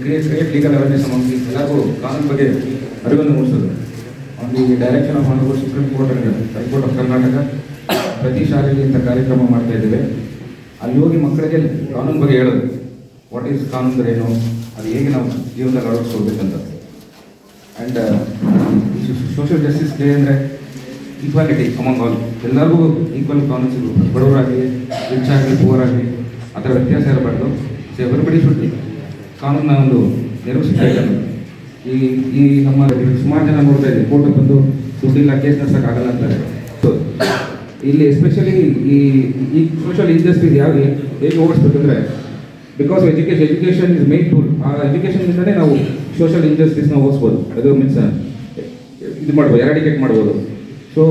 create legal awareness among people. ಎಲ್ಲರಿಗೂ ಕಾನೂನು ಬಗ್ಗೆ ಅರಿವನ್ನು ಮೂಡಿಸೋದು. On the direction of honourable supreme court and high court of Karnataka ಪ್ರತಿ ಶಾಲೆಯಲ್ಲಿ ಇಂಥ ಕಾರ್ಯಕ್ರಮ ಮಾಡ್ತಾ ಇದ್ದೇವೆ. ಅಲ್ಲಿ ಹೋಗಿ ಮಕ್ಕಳಿಗೆ ಕಾನೂನು ಬಗ್ಗೆ ಹೇಳೋದು, ವಾಟ್ ಈಸ್ ಕಾನೂನು ಅಂದರೆ ಏನು, ಅದು ಹೇಗೆ ನಾವು ಜೀವನದಲ್ಲಿ ಅಳವಡಿಸ್ಕೊಳ್ಬೇಕಂತ. ಆ್ಯಂಡ್ ಸೋಷಿಯಲ್ ಜಸ್ಟಿಸ್ ಡೇ ಅಂದರೆ ಈಕ್ವಾಲಿಟಿ ಅಮಾಂಗ್ ಆಲ್, ಎಲ್ಲರಿಗೂ ಈಕ್ವಲ್ ಕಾನೂನು ಸಿಗಬೇಕು. ಬಡವರಾಗಲಿ, ರಿಚ್ ಆಗಲಿ, ಪೂವರ್ ಆಗಲಿ, ಆ ಥರ ವ್ಯತ್ಯಾಸ ಇರಬಾರ್ದು. ಸೊ ಎವ್ರಿಬಡಿ ಶುಡ್ ಕಾನೂನನ್ನ ಒಂದು ನಿರ್ವಹಿಸ್ತಾ ಇದ್ದಾರೆ. ಈ ನಮ್ಮ ಸುಮಾರು ಜನ ನೋಡ್ತಾ ಇದ್ದೀವಿ, ಕೋರ್ಟ್ ಬಂದು ದುಡ್ಡಿಲ್ಲ, ಕೇಸ್ ನಡೆಸೋಕ್ಕಾಗಲ್ಲ ಅಂತಾರೆ. ಸೊ ಇಲ್ಲಿ ಎಸ್ಪೆಷಲಿ ಈ ಸೋಷಿಯಲ್ ಇಂಜಸ್ಟಿಸ್ ಹೇಗೆ ಓಡಿಸ್ಬೇಕಂದ್ರೆ, because education is main tool. ಆ ಎಜುಕೇಷನ್ನಿಂದಲೇ ನಾವು ಸೋಷಿಯಲ್ ಇಂಜಸ್ಟಿಸ್ನ ಓದಿಸ್ಬೋದು. ಅದು ಮೀನ್ಸ್ ಇದು ಮಾಡ್ಬೋದು, ಎರಾಡಿಕೇಟ್ ಮಾಡ್ಬೋದು. ಸೊ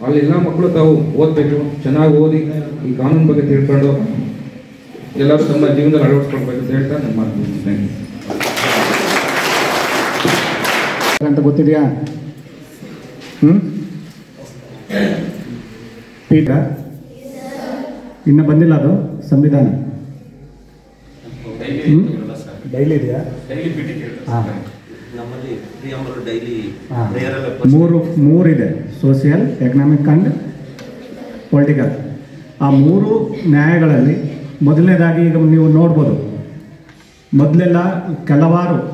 ಅಲ್ಲೆಲ್ಲ ಮಕ್ಕಳು ತಾವು ಓದಬೇಕು, ಚೆನ್ನಾಗಿ ಓದಿ ಈ ಕಾನೂನು ಬಗ್ಗೆ ತಿಳ್ಕೊಂಡು ಎಲ್ಲರೂ ತಮ್ಮ ಜೀವನದಲ್ಲಿ ಅಳವಡಿಸ್ಕೊಳ್ಬೇಕು ಅಂತ ಹೇಳ್ತಾ ನನ್ನ ಮಾತು ಮುಗಿಸ್ತೇನೆ. ಅಂತ ಗೊತ್ತಿದೆಯಾ? ಪೀಠ ಇನ್ನು ಬಂದಿಲ್ಲ, ಅದು ಸಂವಿಧಾನ ಡೈಲಿ ಇದೆಯಾ? ಹಾಂ, ಮೂರಿದೆ, ಸೋಷಿಯಲ್, ಎಕನಾಮಿಕ್ ಆ್ಯಂಡ್ ಪೊಲಿಟಿಕಲ್. ಆ ಮೂರು ನ್ಯಾಯಗಳಲ್ಲಿ ಮೊದಲನೇದಾಗಿ ಈಗ ನೀವು ನೋಡ್ಬೋದು, ಮೊದಲೆಲ್ಲ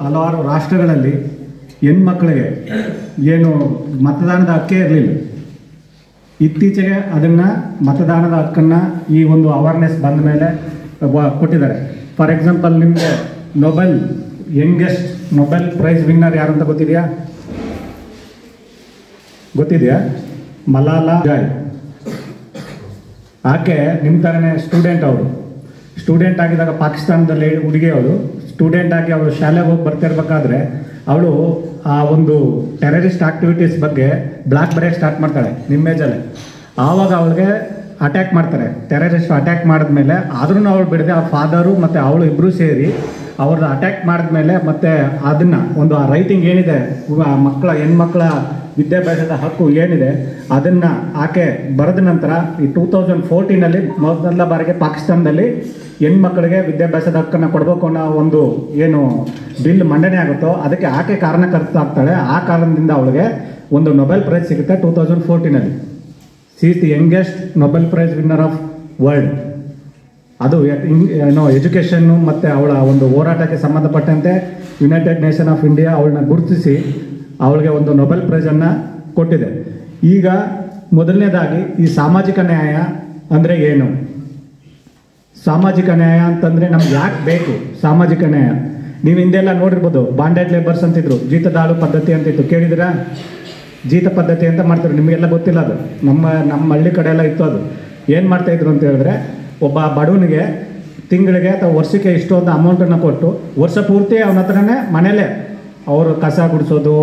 ಹಲವಾರು ರಾಷ್ಟ್ರಗಳಲ್ಲಿ ಹೆಣ್ಮಕ್ಳಿಗೆ ಏನು ಮತದಾನದ ಹಕ್ಕೇ ಇರಲಿಲ್ಲ. ಇತ್ತೀಚೆಗೆ ಅದನ್ನು ಮತದಾನದ ಹಕ್ಕನ್ನು ಈ ಒಂದು ಅವೇರ್ನೆಸ್ ಬಂದ ಮೇಲೆ ಕೊಟ್ಟಿದ್ದಾರೆ. ಫಾರ್ ಎಕ್ಸಾಂಪಲ್, ನಿಮಗೆ ಯಂಗೆಸ್ಟ್ ನೊಬೆಲ್ ಪ್ರೈಸ್ ವಿನ್ನರ್ ಯಾರು ಅಂತ ಗೊತ್ತಿದೆಯಾ? ಮಲಾಲಾ ಜಾಯ್. ಆಕೆ ನಿಮ್ಮ ಥರನೇ ಸ್ಟೂಡೆಂಟ್ ಆಗಿದ್ದಾಗ ಪಾಕಿಸ್ತಾನದಲ್ಲಿ ಹುಡುಗಿ, ಅವಳು ಸ್ಟೂಡೆಂಟ್ ಆಗಿ ಅವಳು ಶಾಲೆಗೆ ಹೋಗಿ ಬರ್ತಿರ್ಬೇಕಾದ್ರೆ ಅವಳು ಆ ಒಂದು ಟೆರರಿಸ್ಟ್ ಆಕ್ಟಿವಿಟೀಸ್ ಬಗ್ಗೆ ಬ್ಲಾಕ್ ಬರೆಯೋಕ್ಕೆ ಸ್ಟಾರ್ಟ್ ಮಾಡ್ತಾಳೆ ನಿಮ್ಮ ಏಜಲ್ಲೇ. ಆವಾಗ ಅವಳಿಗೆ ಅಟ್ಯಾಕ್ ಮಾಡ್ತಾರೆ, ಟೆರರಿಸ್ಟ್ ಅಟ್ಯಾಕ್ ಮಾಡಿದ್ಮೇಲೆ. ಆದ್ರೂ ಅವಳು ಬಿಡದೆ ಆ ಫಾದರು ಮತ್ತು ಅವಳು ಇಬ್ಬರು ಸೇರಿ ಅವ್ರದ್ದು ಅಟ್ಯಾಕ್ ಮಾಡಿದ್ಮೇಲೆ ಮತ್ತೆ ಅದನ್ನು ಒಂದು ಆ ರೈಟಿಂಗ್ ಏನಿದೆ, ಹೆಣ್ಮಕ್ಳ ವಿದ್ಯಾಭ್ಯಾಸದ ಹಕ್ಕು ಏನಿದೆ, ಅದನ್ನು ಆಕೆ ಬರೆದ ನಂತರ ಈ 2014 ಮೊದಲ ಬಾರಿಗೆ ಪಾಕಿಸ್ತಾನದಲ್ಲಿ ಹೆಣ್ಮಕ್ಳಿಗೆ ವಿದ್ಯಾಭ್ಯಾಸದ ಹಕ್ಕನ್ನು ಕೊಡಬೇಕು ಅನ್ನೋ ಒಂದು ಏನು ಬಿಲ್ ಮಂಡನೆ ಆಗುತ್ತೋ ಅದಕ್ಕೆ ಆಕೆ ಕಾರಣಕರ್ತಾಗ್ತಾಳೆ. ಆ ಕಾರಣದಿಂದ ಅವಳಿಗೆ ಒಂದು ನೊಬೆಲ್ ಪ್ರೈಸ್ ಸಿಗುತ್ತೆ 2014. She is the youngest Nobel prize winner of world. ಅದು ಏನೋ ಎಜುಕೇಷನ್ನು ಮತ್ತು ಅವಳ ಒಂದು ಹೋರಾಟಕ್ಕೆ ಸಂಬಂಧಪಟ್ಟಂತೆ ಯುನೈಟೆಡ್ ನೇಷನ್ ಆಫ್ ಇಂಡಿಯಾ ಅವಳನ್ನ ಗುರುತಿಸಿ ಅವಳಿಗೆ ಒಂದು ನೊಬೆಲ್ ಪ್ರೈಸನ್ನು ಕೊಟ್ಟಿದೆ. ಈಗ ಮೊದಲನೇದಾಗಿ ಈ ಸಾಮಾಜಿಕ ನ್ಯಾಯ ಅಂದರೆ ಏನು? ಸಾಮಾಜಿಕ ನ್ಯಾಯ ಅಂತಂದರೆ ನಮ್ಗೆ ಯಾಕೆ ಬೇಕು ಸಾಮಾಜಿಕ ನ್ಯಾಯ? ನೀವು ಹಿಂದೆಲ್ಲ ನೋಡಿರ್ಬೋದು, ಬಾಂಡೆಡ್ ಲೇಬರ್ಸ್ ಅಂತಿದ್ರು, ಜೀತದಾಳು ಪದ್ಧತಿ ಅಂತಿತ್ತು, ಕೇಳಿದಿರಾ? ಜೀತ ಪದ್ಧತಿ ಅಂತ ಮಾಡ್ತಾರೆ, ನಿಮಗೆಲ್ಲ ಗೊತ್ತಿಲ್ಲ ಅದು. ನಮ್ಮ ಹಳ್ಳಿ ಕಡೆ ಎಲ್ಲ ಇತ್ತು. ಅದು ಏನು ಮಾಡ್ತಾಯಿದ್ರು ಅಂತ ಹೇಳಿದ್ರೆ, ಒಬ್ಬ ಬಡವನಿಗೆ ತಿಂಗಳಿಗೆ ಅಥವಾ ವರ್ಷಕ್ಕೆ ಇಷ್ಟೊಂದು ಅಮೌಂಟನ್ನು ಕೊಟ್ಟು ವರ್ಷ ಪೂರ್ತಿ ಅವನ ಹತ್ರನೇ ಮನೇಲೇ ಅವರು ಕಸ ಗುಡಿಸೋದು,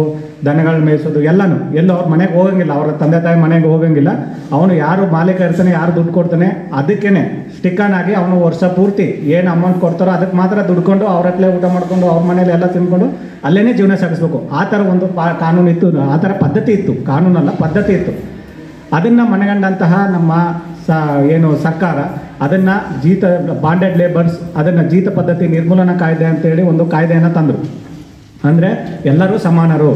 ದನಗಳು ಮೇಯಿಸೋದು ಎಲ್ಲನೂ. ಎಲ್ಲೋ ಅವ್ರ ಮನೆಗೆ ಹೋಗಂಗಿಲ್ಲ, ಅವರ ತಂದೆ ತಾಯಿ ಮನೆಗೆ ಹೋಗಂಗಿಲ್ಲ. ಅವನು ಯಾರು ಮಾಲೀಕ ಇರ್ತಾನೆ, ಯಾರು ದುಡ್ಡು ಕೊಡ್ತಾನೆ, ಅದಕ್ಕೇ ಸ್ಟಿಕ್ಕನ್ ಆಗಿ ಅವನು ವರ್ಷ ಪೂರ್ತಿ ಏನು ಅಮೌಂಟ್ ಕೊಡ್ತಾರೋ ಅದಕ್ಕೆ ಮಾತ್ರ ದುಡ್ಕೊಂಡು ಅವ್ರ ಹತ್ತಲೇ ಊಟ ಮಾಡ್ಕೊಂಡು ಅವ್ರ ಮನೇಲಿ ಎಲ್ಲ ತಿನ್ಕೊಂಡು ಅಲ್ಲೇ ಜೀವನ ಸಾಗಿಸ್ಬೇಕು. ಆ ಥರ ಒಂದು ಕಾನೂನು ಇತ್ತು, ಆ ಥರ ಪದ್ಧತಿ ಇತ್ತು, ಕಾನೂನಲ್ಲ ಪದ್ಧತಿ ಇತ್ತು. ಅದನ್ನು ಮನಗಂಡಂತಹ ನಮ್ಮ ಏನು ಸರ್ಕಾರ ಅದನ್ನು ಬಾಂಡೆಡ್ ಲೇಬರ್ಸ್ ಅದನ್ನು ಜೀತ ಪದ್ಧತಿ ನಿರ್ಮೂಲನಾ ಕಾಯ್ದೆ ಅಂತೇಳಿ ಒಂದು ಕಾಯ್ದೆಯನ್ನು ತಂದರು. ಅಂದರೆ ಎಲ್ಲರೂ ಸಮಾನರು,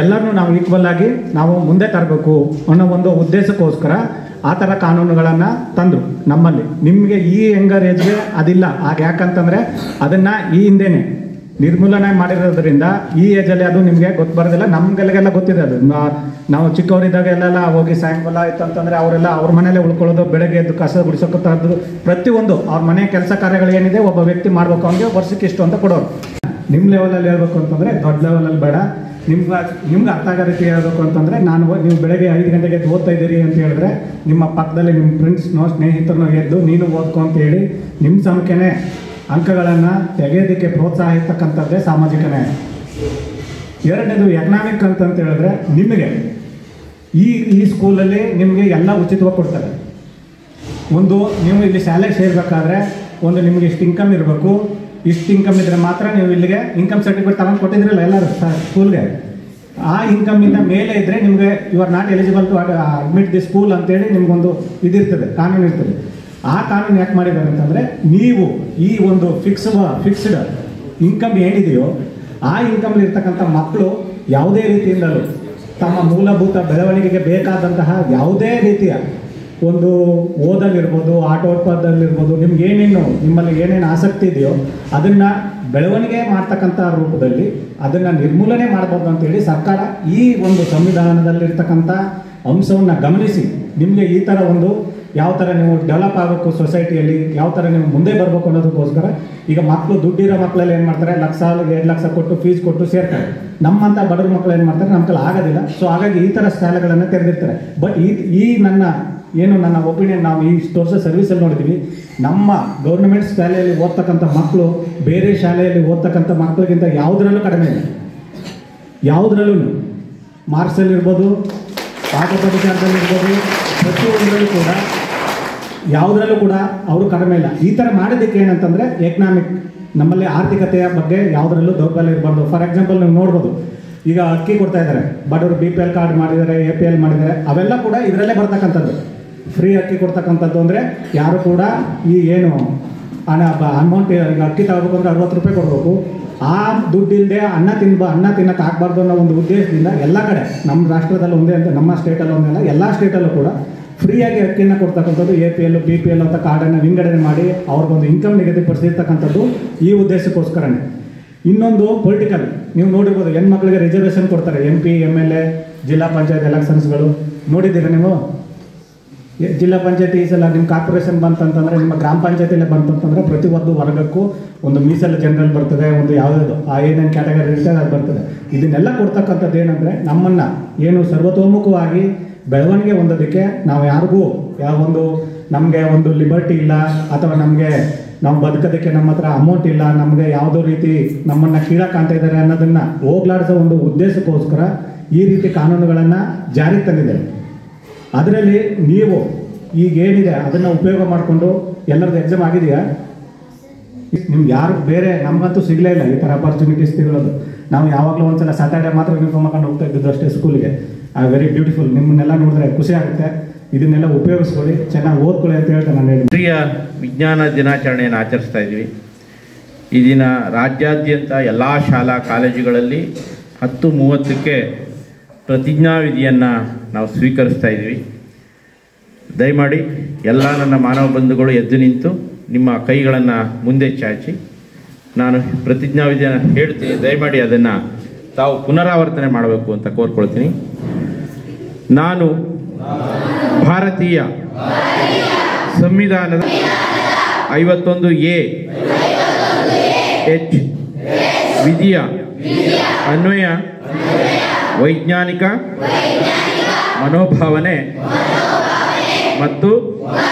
ಎಲ್ಲರನ್ನೂ ನಾವು ಈಕ್ವಲ್ ಆಗಿ ನಾವು ಮುಂದೆ ತರಬೇಕು ಅನ್ನೋ ಒಂದು ಉದ್ದೇಶಕ್ಕೋಸ್ಕರ ಆ ಥರ ಕಾನೂನುಗಳನ್ನು ತಂದರು ನಮ್ಮಲ್ಲಿ. ನಿಮಗೆ ಈ ಯಂಗರ್ ಏಜ್ಗೆ ಅದಿಲ್ಲ. ಆಗ ಯಾಕಂತಂದರೆ ಅದನ್ನು ಈ ಹಿಂದೆನೇ ನಿರ್ಮೂಲನೆ ಮಾಡಿರೋದ್ರಿಂದ ಈ ಏಜಲ್ಲಿ ಅದು ನಿಮಗೆ ಗೊತ್ತು ಬರೋದಿಲ್ಲ. ನಮಗೆಲ್ಲ ಗೊತ್ತಿದೆ ಅದು. ನಾವು ಚಿಕ್ಕವರಿದ್ದಾಗ ಎಲ್ಲೆಲ್ಲ ಹೋಗಿ ಸಾಯಂಕಾಲ ಆಯಿತು ಅಂತಂದರೆ ಅವರೆಲ್ಲ ಅವ್ರ ಮನೇಲೆ ಉಳ್ಕೊಳ್ಳೋದು, ಬೆಳಗ್ಗೆ ಎದ್ದು ಕಸ ಗುಡಿಸೋಕ್ಕಂಥದ್ದು ಪ್ರತಿಯೊಂದು ಅವ್ರ ಮನೆ ಕೆಲಸ ಕಾರ್ಯಗಳು ಏನಿದೆ ಒಬ್ಬ ವ್ಯಕ್ತಿ ಮಾಡಬೇಕು, ಅವನಿಗೆ ವರ್ಷಕ್ಕೆ ಇಷ್ಟು ಅಂತ ಕೊಡೋರು. ನಿಮ್ಮ ಲೆವೆಲಲ್ಲಿ ಹೇಳ್ಬೇಕು ಅಂತಂದರೆ ದೊಡ್ಡ ಲೆವೆಲಲ್ಲಿ ಬೇಡ, ನಿಮ್ಗೆ ಅರ್ಥ ಆಗೋ ರೀತಿ ಹೇಳ್ಬೇಕು ಅಂತಂದರೆ ನೀವು ಬೆಳಗ್ಗೆ 5 ಗಂಟೆಗೆ ಓದ್ತಾ ಇದ್ದೀರಿ ಅಂತ ಹೇಳಿದ್ರೆ ನಿಮ್ಮ ಪಕ್ಕದಲ್ಲಿ ನಿಮ್ಮ ಫ್ರೆಂಡ್ಸ್ನೋ ಸ್ನೇಹಿತರನ್ನೋ ಎದ್ದು ನೀನು ಓದ್ಕೊ ಅಂತ ಹೇಳಿ ನಿಮ್ಮ ಸಂಖ್ಯೆನೇ ಅಂಕಗಳನ್ನು ತೆಗೆಯೋದಕ್ಕೆ ಪ್ರೋತ್ಸಾಹ ಇರ್ತಕ್ಕಂಥದ್ದೇ ಸಾಮಾಜಿಕ ನ್ಯಾಯ. ಎರಡನೇದು ಎಕನಾಮಿಕ್ ಅಂತಂತ ಹೇಳಿದ್ರೆ ನಿಮಗೆ ಈ ಸ್ಕೂಲಲ್ಲಿ ನಿಮಗೆ ಎಲ್ಲ ಉಚಿತವಾಗಿ ಕೊಡ್ತಾರೆ. ಒಂದು ನೀವು ಇಲ್ಲಿ ಶಾಲೆಗೆ ಸೇರಬೇಕಾದ್ರೆ ಒಂದು ನಿಮಗೆ ಇಷ್ಟು ಇನ್ಕಮ್ ಇರಬೇಕು, ಇಷ್ಟು ಇನ್ಕಮ್ ಇದ್ದರೆ ಮಾತ್ರ ನೀವು ಇಲ್ಲಿಗೆ ಇನ್ಕಮ್ ಸರ್ಟಿಫಿಕೇಟ್ ತಗೊಂಡು ಕೊಟ್ಟಿದ್ರಲ್ಲ ಎಲ್ಲರೂ ಸ್ಕೂಲ್ಗೆ. ಆ ಇನ್ಕಮಿಂದ ಮೇಲೆ ಇದ್ದರೆ ನಿಮಗೆ you are not eligible to admit the school ಅಂತೇಳಿ ನಿಮಗೊಂದು ಇದಿರ್ತದೆ, ಕಾನೂನು ಇರ್ತದೆ. ಆ ಕಾನೂನು ಯಾಕೆ ಮಾಡಿದ್ದಾರೆ ಅಂತಂದರೆ ನೀವು ಈ ಒಂದು ಫಿಕ್ಸ್ಡ್ ಇನ್ಕಮ್ ಏನಿದೆಯೋ ಆ ಇನ್ಕಮ್ಲಿ ಇರ್ತಕ್ಕಂಥ ಮಕ್ಕಳು ಯಾವುದೇ ರೀತಿಯಿಂದಲೂ ತಮ್ಮ ಮೂಲಭೂತ ಬೆಳವಣಿಗೆಗೆ ಬೇಕಾದಂತಹ ಯಾವುದೇ ರೀತಿಯ ಒಂದು ಓದಲ್ಲಿರ್ಬೋದು, ಆಟೋಪದಲ್ಲಿರ್ಬೋದು, ನಿಮ್ಗೆ ನಿಮ್ಮಲ್ಲಿ ಏನೇನು ಆಸಕ್ತಿ ಇದೆಯೋ ಅದನ್ನು ಬೆಳವಣಿಗೆ ಮಾಡ್ತಕ್ಕಂಥ ರೂಪದಲ್ಲಿ ಅದನ್ನು ನಿರ್ಮೂಲನೆ ಮಾಡ್ಬೋದು ಅಂತೇಳಿ ಸರ್ಕಾರ ಈ ಒಂದು ಸಂವಿಧಾನದಲ್ಲಿರ್ತಕ್ಕಂಥ ಅಂಶವನ್ನು ಗಮನಿಸಿ ನಿಮಗೆ ಈ ಥರ ಒಂದು ಯಾವ ಥರ ನೀವು ಡೆವಲಪ್ ಆಗಬೇಕು ಸೊಸೈಟಿಯಲ್ಲಿ, ಯಾವ ಥರ ನೀವು ಮುಂದೆ ಬರಬೇಕು ಅನ್ನೋದಕ್ಕೋಸ್ಕರ ಈಗ ಮಕ್ಕಳು ದುಡ್ಡಿರೋ ಮಕ್ಕಳಲ್ಲಿ ಏನು ಮಾಡ್ತಾರೆ, 1,00,000 2 ಲಕ್ಷ ಕೊಟ್ಟು ಫೀಸ್ ಕೊಟ್ಟು ಸೇರ್ತಾರೆ. ನಮ್ಮಂಥ ಬಡವ್ರ ಮಕ್ಕಳು ಏನು ಮಾಡ್ತಾರೆ, ನಮ್ಮ ಕೈಲಿ ಆಗೋದಿಲ್ಲ. ಸೊ ಹಾಗಾಗಿ ಈ ಥರ ಶಾಲೆಗಳನ್ನು ತೆರೆದಿರ್ತಾರೆ. ಬಟ್ ಈ ನನ್ನ ಒಪಿನಿಯನ್, ನಾವು ಈ ವರ್ಷ ಸರ್ವಿಸಲ್ಲಿ ನೋಡಿದ್ದೀವಿ, ನಮ್ಮ ಗೌರ್ಮೆಂಟ್ ಶಾಲೆಯಲ್ಲಿ ಓದ್ತಕ್ಕಂಥ ಮಕ್ಕಳು ಬೇರೆ ಶಾಲೆಯಲ್ಲಿ ಓದ್ತಕ್ಕಂಥ ಮಕ್ಕಳಿಗಿಂತ ಯಾವುದರಲ್ಲೂ ಕಡಿಮೆ ಇಲ್ಲ. ಯಾವುದರಲ್ಲೂ ಮಾರ್ಕ್ಸಲ್ಲಿರ್ಬೋದು, ಪಾಠೋಪಚಾರದಲ್ಲಿರ್ಬೋದು, ಪ್ರತಿಯೊಂದರಲ್ಲೂ ಕೂಡ ಯಾವುದರಲ್ಲೂ ಕೂಡ ಅವರು ಕಡಿಮೆ ಇಲ್ಲ. ಈ ಥರ ಮಾಡೋದಕ್ಕೆ ಏನಂತಂದರೆ ಎಕನಾಮಿಕ್, ನಮ್ಮಲ್ಲಿ ಆರ್ಥಿಕತೆಯ ಬಗ್ಗೆ ಯಾವುದರಲ್ಲೂ ದೌರ್ಬಲ್ಯ ಇರಬಾರ್ದು. ಫಾರ್ ಎಕ್ಸಾಂಪಲ್ ನೀವು ನೋಡ್ಬೋದು, ಈಗ ಅಕ್ಕಿ ಕೊಡ್ತಾ ಇದ್ದಾರೆ, ಬಡವರು BPL ಕಾರ್ಡ್ ಮಾಡಿದ್ದಾರೆ, APL ಮಾಡಿದ್ದಾರೆ, ಅವೆಲ್ಲ ಕೂಡ ಇದರಲ್ಲೇ ಬರ್ತಕ್ಕಂಥದ್ದು. ಫ್ರೀ ಅಕ್ಕಿ ಕೊಡ್ತಕ್ಕಂಥದ್ದು ಅಂದರೆ ಯಾರು ಕೂಡ ಈ ಏನು ಅಮೌಂಟ್, ಈಗ ಅಕ್ಕಿ ತಗೋಬೇಕು ಅಂದರೆ 60 ರೂಪಾಯಿ ಕೊಡಬೇಕು. ಆ ದುಡ್ಡಿಲ್ಲದೆ ಅನ್ನ ತಿನ್ನಕ್ಕೆ ಆಗಬಾರ್ದು ಅನ್ನೋ ಒಂದು ಉದ್ದೇಶದಿಂದ ಎಲ್ಲ ಕಡೆ ನಮ್ಮ ರಾಷ್ಟ್ರದಲ್ಲಿ ಒಂದೇ ಅಂತ, ನಮ್ಮ ಸ್ಟೇಟಲ್ಲಿ ಒಂದೇ ಅಲ್ಲ, ಎಲ್ಲ ಸ್ಟೇಟಲ್ಲೂ ಕೂಡ ಫ್ರೀಯಾಗಿ ಅಕ್ಕಿಯನ್ನು ಕೊಡ್ತಕ್ಕಂಥದ್ದು. APL BPL ಅಂತ ಕಾರ್ಡನ್ನು ವಿಂಗಡಣೆ ಮಾಡಿ ಅವ್ರಿಗೊಂದು ಇನ್ಕಮ್ ನಿಗದಿಪಡಿಸಿರ್ತಕ್ಕಂಥದ್ದು ಈ ಉದ್ದೇಶಕ್ಕೋಸ್ಕರನೇ. ಇನ್ನೊಂದು ಪೊಲಿಟಿಕಲ್, ನೀವು ನೋಡಿರ್ಬೋದು, ಹೆಣ್ಮಕ್ಳಿಗೆ ರಿಸರ್ವೇಷನ್ ಕೊಡ್ತಾರೆ. MP MLA ಜಿಲ್ಲಾ ಪಂಚಾಯತ್ ಎಲೆಕ್ಷನ್ಸ್ಗಳು ನೋಡಿದ್ದೀರಾ ನೀವು? ಜಿಲ್ಲಾ ಪಂಚಾಯತಿ ಈ ಸಲ ನಿಮ್ಮ ಕಾರ್ಪೊರೇಷನ್ ಬಂತಂತಂದರೆ, ನಿಮ್ಮ ಗ್ರಾಮ ಪಂಚಾಯತಿಯಲ್ಲೇ ಬಂತಂತಂದರೆ ಪ್ರತಿಯೊಂದು ವರ್ಗಕ್ಕೂ ಒಂದು ಮೀಸಲು ಜನರಲ್ ಬರ್ತದೆ, ಒಂದು ಯಾವುದಾದ್ರು ಆ ಏನೇನು ಕ್ಯಾಟಗರಿ ಇರ್ತದೆ ಅದು ಬರ್ತದೆ. ಇದನ್ನೆಲ್ಲ ಕೊಡ್ತಕ್ಕಂಥದ್ದು ಏನಂದರೆ ನಮ್ಮನ್ನು ಏನು ಸರ್ವತೋಮುಖವಾಗಿ ಬೆಳವಣಿಗೆ ಹೊಂದೋದಕ್ಕೆ ನಾವು ಯಾರಿಗೂ ನಮಗೆ ಒಂದು ಲಿಬರ್ಟಿ ಇಲ್ಲ, ಅಥವಾ ನಾವು ಬದುಕೋದಕ್ಕೆ ನಮ್ಮ ಹತ್ರ ಅಮೌಂಟ್ ಇಲ್ಲ, ನಮಗೆ ಯಾವುದೋ ರೀತಿ ನಮ್ಮನ್ನು ಕೀಳಕ್ಕೆ ಕಾಣ್ತಾ ಇದ್ದಾರೆ ಅನ್ನೋದನ್ನು ಹೋಗ್ಲಾಡಿಸೋ ಒಂದು ಉದ್ದೇಶಕ್ಕೋಸ್ಕರ ಈ ರೀತಿ ಕಾನೂನುಗಳನ್ನು ಜಾರಿಗೆ ತಂದಿದ್ದಾರೆ. ಅದರಲ್ಲಿ ನೀವು ಈಗೇನಿದೆ ಅದನ್ನು ಉಪಯೋಗ ಮಾಡಿಕೊಂಡು ಎಲ್ಲರದ್ದು ಎಕ್ಸಾಮ್ ಆಗಿದೆಯಾ? ನಿಮ್ಗೆ ಯಾರು ಬೇರೆ ನಮಗಂತೂ ಸಿಗಲೇ ಇಲ್ಲ ಈ ಥರ ಅಪರ್ಚುನಿಟೀಸ್ ಸಿಗೋದು. ನಾವು ಯಾವಾಗಲೂ ಒಂದ್ಸಲ ಸ್ಯಾಟರ್ಡೆ ಮಾತ್ರ ಯೂನಿಫಾರ್ಮ್ ಹಾಕೊಂಡು ಹೋಗ್ತಾ ಇದ್ದಿದ್ದು ಅಷ್ಟೇ ಸ್ಕೂಲಿಗೆ. Very beautiful. ನಿಮ್ಮನ್ನೆಲ್ಲ ನೋಡಿದ್ರೆ ಖುಷಿ ಆಗುತ್ತೆ. ಇದನ್ನೆಲ್ಲ ಉಪಯೋಗಿಸ್ಕೊಳ್ಳಿ, ಚೆನ್ನಾಗಿ ಓದ್ಕೊಳ್ಳಿ ಅಂತ ಹೇಳ್ತಾ ನಾನು ಹೇಳಿ ರಾಷ್ಟ್ರೀಯ ವಿಜ್ಞಾನ ದಿನಾಚರಣೆಯನ್ನು ಆಚರಿಸ್ತಾ ಇದ್ವಿ. ಈ ದಿನ ರಾಜ್ಯಾದ್ಯಂತ ಎಲ್ಲ ಶಾಲಾ ಕಾಲೇಜುಗಳಲ್ಲಿ 10:30ಕ್ಕೆ ಪ್ರತಿಜ್ಞಾವಿಧಿಯನ್ನು ನಾವು ಸ್ವೀಕರಿಸ್ತಾ ಇದ್ವಿ. ದಯಮಾಡಿ ಎಲ್ಲ ನನ್ನ ಮಾನವ ಬಂಧುಗಳು ಎದ್ದು ನಿಂತು ನಿಮ್ಮ ಕೈಗಳನ್ನು ಮುಂದೆ ಚಾಚಿ ನಾನು ಪ್ರತಿಜ್ಞಾವಿಧಿಯನ್ನು ಹೇಳ್ತೀನಿ. ದಯಮಾಡಿ ಅದನ್ನು ತಾವು ಪುನರಾವರ್ತನೆ ಮಾಡಬೇಕು ಅಂತ ಕೋರ್ಕೊಳ್ತೀನಿ. ನಾನು ಭಾರತೀಯ ಸಂವಿಧಾನದ 51A H ವಿಧಿಯ ಅನ್ವಯ ವೈಜ್ಞಾನಿಕ ಮನೋಭಾವನೆ ಮತ್ತು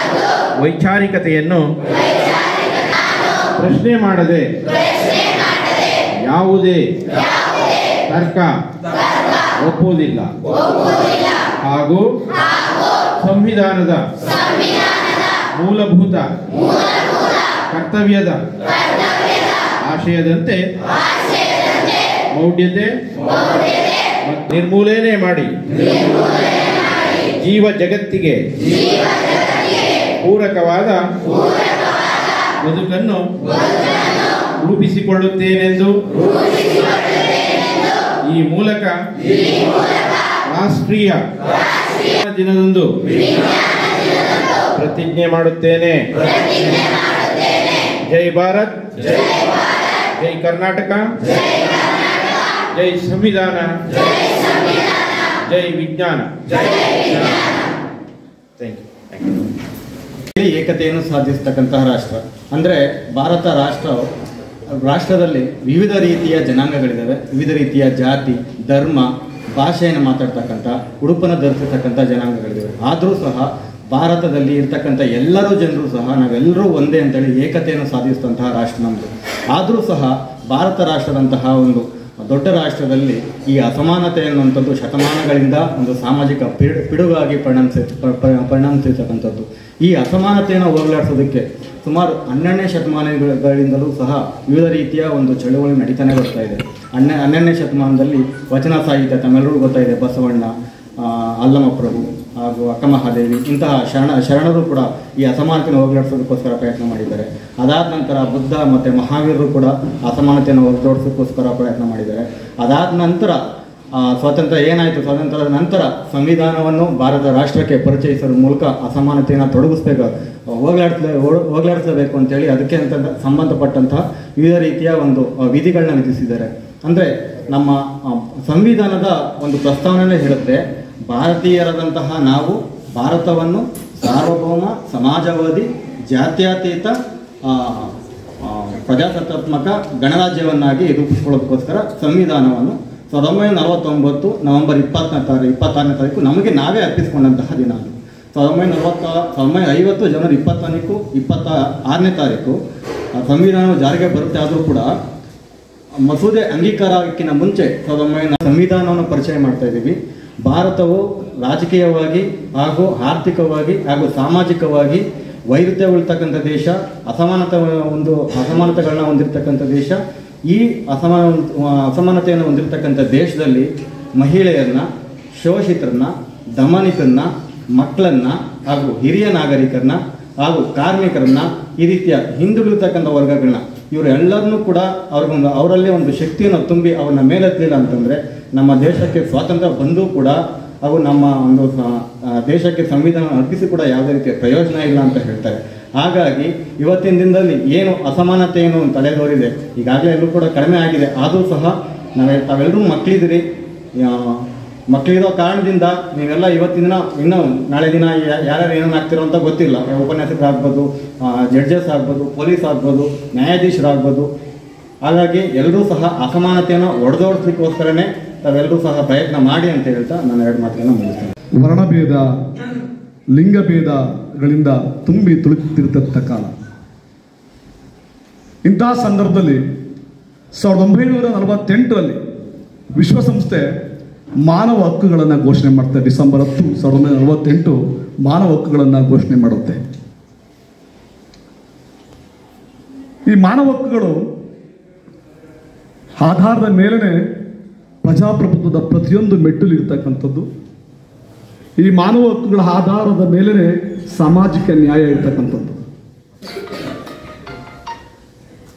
ವೈಚಾರಿಕತೆಯನ್ನು ಪ್ರಶ್ನೆ ಮಾಡದೆ ಯಾವುದೇ ತರ್ಕ ಒಪ್ಪುವುದಿಲ್ಲ ಹಾಗೂ ಸಂವಿಧಾನದ ಮೂಲಭೂತ ಕರ್ತವ್ಯದ ಆಶಯದಂತೆ ಮೌಢ್ಯತೆ ನಿರ್ಮೂಲನೆ ಮಾಡಿ ಜೀವ ಜಗತ್ತಿಗೆ ಪೂರಕವಾದ ಬದುಕನ್ನು ರೂಪಿಸಿಕೊಳ್ಳುತ್ತೇನೆಂದು ಈ ಮೂಲಕ ರಾಷ್ಟ್ರೀಯ ದಿನದಂದು ಪ್ರತಿಜ್ಞೆ ಮಾಡುತ್ತೇನೆ. ಜೈ ಭಾರತ್, ಜೈ ಕರ್ನಾಟಕ, ಜೈ ಸಂವಿಧಾನ, ಜೈ ವಿಜ್ಞಾನ. ಏಕತೆಯನ್ನು ಸಾಧಿಸತಕ್ಕಂತಹ ರಾಷ್ಟ್ರ ಅಂದರೆ ಭಾರತ ರಾಷ್ಟ್ರದಲ್ಲಿ ವಿವಿಧ ರೀತಿಯ ಜನಾಂಗಗಳಿದ್ದಾವೆ, ವಿವಿಧ ರೀತಿಯ ಜಾತಿ, ಧರ್ಮ, ಭಾಷೆಯನ್ನು ಮಾತಾಡ್ತಕ್ಕಂಥ, ಉಡುಪನ್ನು ಧರಿಸತಕ್ಕಂಥ ಜನಾಂಗಗಳಿದ್ದಾವೆ. ಆದರೂ ಸಹ ಭಾರತದಲ್ಲಿ ಇರ್ತಕ್ಕಂಥ ಎಲ್ಲರೂ ಜನರು ಸಹ ನಾವೆಲ್ಲರೂ ಒಂದೇ ಅಂತೇಳಿ ಏಕತೆಯನ್ನು ಸಾಧಿಸಿದಂತಹ ರಾಷ್ಟ್ರ ನಮ್ಮದು. ಆದರೂ ಸಹ ಭಾರತ ರಾಷ್ಟ್ರದಂತಹ ಒಂದು ದೊಡ್ಡ ರಾಷ್ಟ್ರದಲ್ಲಿ ಈ ಅಸಮಾನತೆ ಅನ್ನುವಂಥದ್ದು ಶತಮಾನಗಳಿಂದ ಒಂದು ಸಾಮಾಜಿಕ ಪಿಡುಗಾಗಿ ಪರಿಣಮಿಸಿರ್ತಕ್ಕಂಥದ್ದು. ಈ ಅಸಮಾನತೆಯನ್ನು ಹೋಗಲಾಡಿಸೋದಕ್ಕೆ ಸುಮಾರು 12ನೇ ಶತಮಾನಗಳಿಂದಲೂ ಸಹ ವಿವಿಧ ರೀತಿಯ ಒಂದು ಚಳುವಳಿ ನಡೀತಾನೆ ಬರ್ತಾ ಇದೆ. 12ನೇ ಶತಮಾನದಲ್ಲಿ ವಚನ ಸಾಹಿತ್ಯ ತಮ್ಮೆಲ್ಲರಿಗೂ ಗೊತ್ತಾಯಿದೆ. ಬಸವಣ್ಣ, ಅಲ್ಲಮಪ್ರಭು ಹಾಗೂ ಅಕ್ಕಮಹಾದೇವಿ ಇಂತಹ ಶರಣರು ಕೂಡ ಈ ಅಸಮಾನತೆಯನ್ನು ಹೋಗಲಾಡಿಸೋದಕ್ಕೋಸ್ಕರ ಪ್ರಯತ್ನ ಮಾಡಿದ್ದಾರೆ. ಅದಾದ ನಂತರ ಬುದ್ಧ ಮತ್ತು ಮಹಾವೀರರು ಕೂಡ ಅಸಮಾನತೆಯನ್ನು ಹೋಗಲಾಡಿಸೋದಕ್ಕೋಸ್ಕರ ಪ್ರಯತ್ನ ಮಾಡಿದ್ದಾರೆ. ಅದಾದ ನಂತರ ಸ್ವಾತಂತ್ರ್ಯ ಏನಾಯಿತು, ಸ್ವಾತಂತ್ರ್ಯದ ನಂತರ ಸಂವಿಧಾನವನ್ನು ಭಾರತ ರಾಷ್ಟ್ರಕ್ಕೆ ಪರಿಚಯಿಸೋದ್ರ ಮೂಲಕ ಅಸಮಾನತೆಯನ್ನು ಹೋಗಲಾಡಿಸಬೇಕು ಅಂತೇಳಿ ಅದಕ್ಕೆ ಅಂತ ಸಂಬಂಧಪಟ್ಟಂತಹ ವಿವಿಧ ರೀತಿಯ ಒಂದು ವಿಧಿಗಳನ್ನ ವಿಧಿಸಿದ್ದಾರೆ. ಅಂದರೆ ನಮ್ಮ ಸಂವಿಧಾನದ ಒಂದು ಪ್ರಸ್ತಾವನೆ ಹೇಳುತ್ತೆ, ಭಾರತೀಯರಾದಂತಹ ನಾವು ಭಾರತವನ್ನು ಸಾರ್ವಭೌಮ, ಸಮಾಜವಾದಿ, ಜಾತ್ಯತೀತ, ಪ್ರಜಾಸತ್ತಾತ್ಮಕ ಗಣರಾಜ್ಯವನ್ನಾಗಿ ರೂಪಿಸಿಕೊಳ್ಳೋದಕ್ಕೋಸ್ಕರ ಸಂವಿಧಾನವನ್ನು 1949 ನವೆಂಬರ್ 26ನೇ ತಾರೀಕು ನಮಗೆ ನಾವೇ ಅರ್ಪಿಸಿಕೊಂಡಂತಹ ದಿನ ಅದು. 1950 ಜನವರಿ 26ನೇ ತಾರೀಕು ಸಂವಿಧಾನವು ಜಾರಿಗೆ ಬರುತ್ತೆ. ಆದರೂ ಕೂಡ ಮಸೂದೆ ಅಂಗೀಕಾರ ಆಗಕ್ಕಿಂತ ಮುಂಚೆ 1900 ಸಂವಿಧಾನವನ್ನು ಪರಿಚಯ ಮಾಡ್ತಾ ಇದ್ದೀವಿ. ಭಾರತವು ರಾಜಕೀಯವಾಗಿ ಹಾಗೂ ಆರ್ಥಿಕವಾಗಿ ಹಾಗೂ ಸಾಮಾಜಿಕವಾಗಿ ವೈರುಧ್ಯವಿರ್ತಕ್ಕಂಥ ದೇಶ, ಅಸಮಾನತೆಗಳನ್ನ ಹೊಂದಿರತಕ್ಕಂಥ ದೇಶ. ಈ ಅಸಮಾನತೆಯನ್ನು ಹೊಂದಿರತಕ್ಕಂಥ ದೇಶದಲ್ಲಿ ಮಹಿಳೆಯರನ್ನ, ಶೋಷಿತರನ್ನ, ದಮನಿತರನ್ನ, ಮಕ್ಕಳನ್ನ ಹಾಗೂ ಹಿರಿಯ ನಾಗರಿಕರನ್ನ ಹಾಗೂ ಕಾರ್ಮಿಕರನ್ನ, ಈ ರೀತಿಯ ಹಿಂದುಳಿತಕ್ಕಂಥ ವರ್ಗಗಳನ್ನ ಇವರೆಲ್ಲರನ್ನೂ ಕೂಡ ಅವರಲ್ಲಿ ಒಂದು ಶಕ್ತಿಯನ್ನು ತುಂಬಿ ಅವ್ರನ್ನ ಮೇಲೆತ್ತಲಿಲ್ಲ ಅಂತಂದರೆ ನಮ್ಮ ದೇಶಕ್ಕೆ ಸ್ವಾತಂತ್ರ್ಯ ಬಂದರೂ ಕೂಡ ಅವು ನಮ್ಮ ಒಂದು ದೇಶಕ್ಕೆ ಸಂವಿಧಾನ ಅರ್ಪಿಸಿ ಕೂಡ ಯಾವುದೇ ರೀತಿಯ ಪ್ರಯೋಜನ ಇಲ್ಲ ಅಂತ ಹೇಳ್ತಾರೆ. ಹಾಗಾಗಿ ಇವತ್ತಿನ ದಿನದಲ್ಲಿ ಏನು ಅಸಮಾನತೆಯನ್ನು ತಲೆದೋರಿದೆ, ಈಗಾಗಲೇ ಎಲ್ಲರೂ ಕೂಡ ಕಡಿಮೆ ಆಗಿದೆ. ಆದರೂ ಸಹ ತಾವೆಲ್ಲರೂ ಮಕ್ಕಳಿರೋ ಕಾರಣದಿಂದ ನೀವೆಲ್ಲ ಇವತ್ತಿನ ದಿನ, ಇನ್ನೂ ನಾಳೆ ದಿನ ಯಾರ್ಯಾರು ಏನೇನು ಆಗ್ತಿರೋ ಅಂತ ಗೊತ್ತಿಲ್ಲ. ಉಪನ್ಯಾಸಕರಾಗ್ಬೋದು, ಜಡ್ಜಸ್ ಆಗ್ಬೋದು, ಪೊಲೀಸ್ ಆಗ್ಬೋದು, ನ್ಯಾಯಾಧೀಶರಾಗ್ಬೋದು. ಹಾಗಾಗಿ ಎಲ್ಲರೂ ಸಹ ಅಸಮಾನತೆಯನ್ನು ಒಡೆದೋಡಿಸ್ಲಿಕ್ಕೋಸ್ಕರನೇ ತಾವೆಲ್ಲರೂ ಸಹ ಪ್ರಯತ್ನ ಮಾಡಿ ಅಂತ ಹೇಳ್ತಾ ನಾನು 2 ಮಾತುಗಳನ್ನು ಮುಗಿಸ್ತೇನೆ. ವರ್ಣಭೇದ, ಲಿಂಗಭೇದಗಳಿಂದ ತುಂಬಿ ತುಳುಕುತ್ತಿರತಕ್ಕ ಕಾಲ. ಇಂತಹ ಸಂದರ್ಭದಲ್ಲಿ 1948ರಲ್ಲಿ ವಿಶ್ವಸಂಸ್ಥೆ ಮಾನವ ಹಕ್ಕುಗಳನ್ನು ಘೋಷಣೆ ಮಾಡ್ತಾರೆ. ಡಿಸೆಂಬರ್ 10, 1948 ಮಾನವ ಹಕ್ಕುಗಳನ್ನು ಘೋಷಣೆ ಮಾಡುತ್ತೆ. ಈ ಮಾನವ ಹಕ್ಕುಗಳು ಆಧಾರದ ಮೇಲೇ ಪ್ರಜಾಪ್ರಭುತ್ವದ ಪ್ರತಿಯೊಂದು ಮೆಟ್ಟಲು ಇರ್ತಕ್ಕಂಥದ್ದು. ಈ ಮಾನವ ಹಕ್ಕುಗಳ ಆಧಾರದ ಮೇಲೇ ಸಾಮಾಜಿಕ ನ್ಯಾಯ ಇರ್ತಕ್ಕಂಥದ್ದು.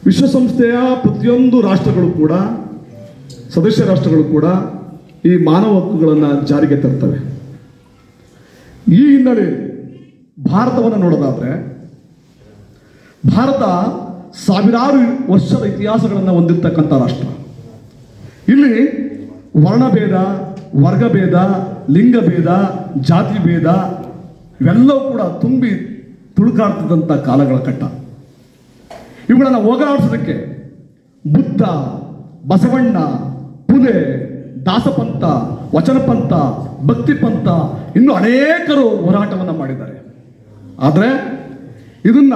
ವಿಶ್ವಸಂಸ್ಥೆಯ ಪ್ರತಿಯೊಂದು ರಾಷ್ಟ್ರಗಳು ಕೂಡ, ಸದಸ್ಯ ರಾಷ್ಟ್ರಗಳು ಕೂಡ ಈ ಮಾನವ ಹಕ್ಕುಗಳನ್ನು ಜಾರಿಗೆ ತರ್ತವೆ. ಈ ಹಿನ್ನೆಲೆಯಲ್ಲಿ ಭಾರತವನ್ನು ನೋಡೋದಾದ್ರೆ, ಭಾರತ ಸಾವಿರಾರು ವರ್ಷದ ಇತಿಹಾಸಗಳನ್ನು ಹೊಂದಿರತಕ್ಕಂಥ ರಾಷ್ಟ್ರ. ಇಲ್ಲಿ ವರ್ಣಭೇದ, ವರ್ಗಭೇದ, ಲಿಂಗಭೇದ, ಜಾತಿ ಭೇದ ಇವೆಲ್ಲವೂ ಕೂಡ ತುಂಬಿ ತುಳುಕಾಡ್ತಿದ್ದಂಥ ಕಾಲಗಳ ಕಟ್ಟ. ಇವುಗಳನ್ನು ಹೋಗಲಾಡಿಸೋದಕ್ಕೆ ಬುದ್ಧ, ಬಸವಣ್ಣ, ಪುಲೆ, ದಾಸಪಂಥ, ವಚನಪಂಥ, ಭಕ್ತಿಪಂಥ ಇನ್ನೂ ಅನೇಕರು ಹೋರಾಟವನ್ನು ಮಾಡಿದ್ದಾರೆ. ಆದರೆ ಇದನ್ನ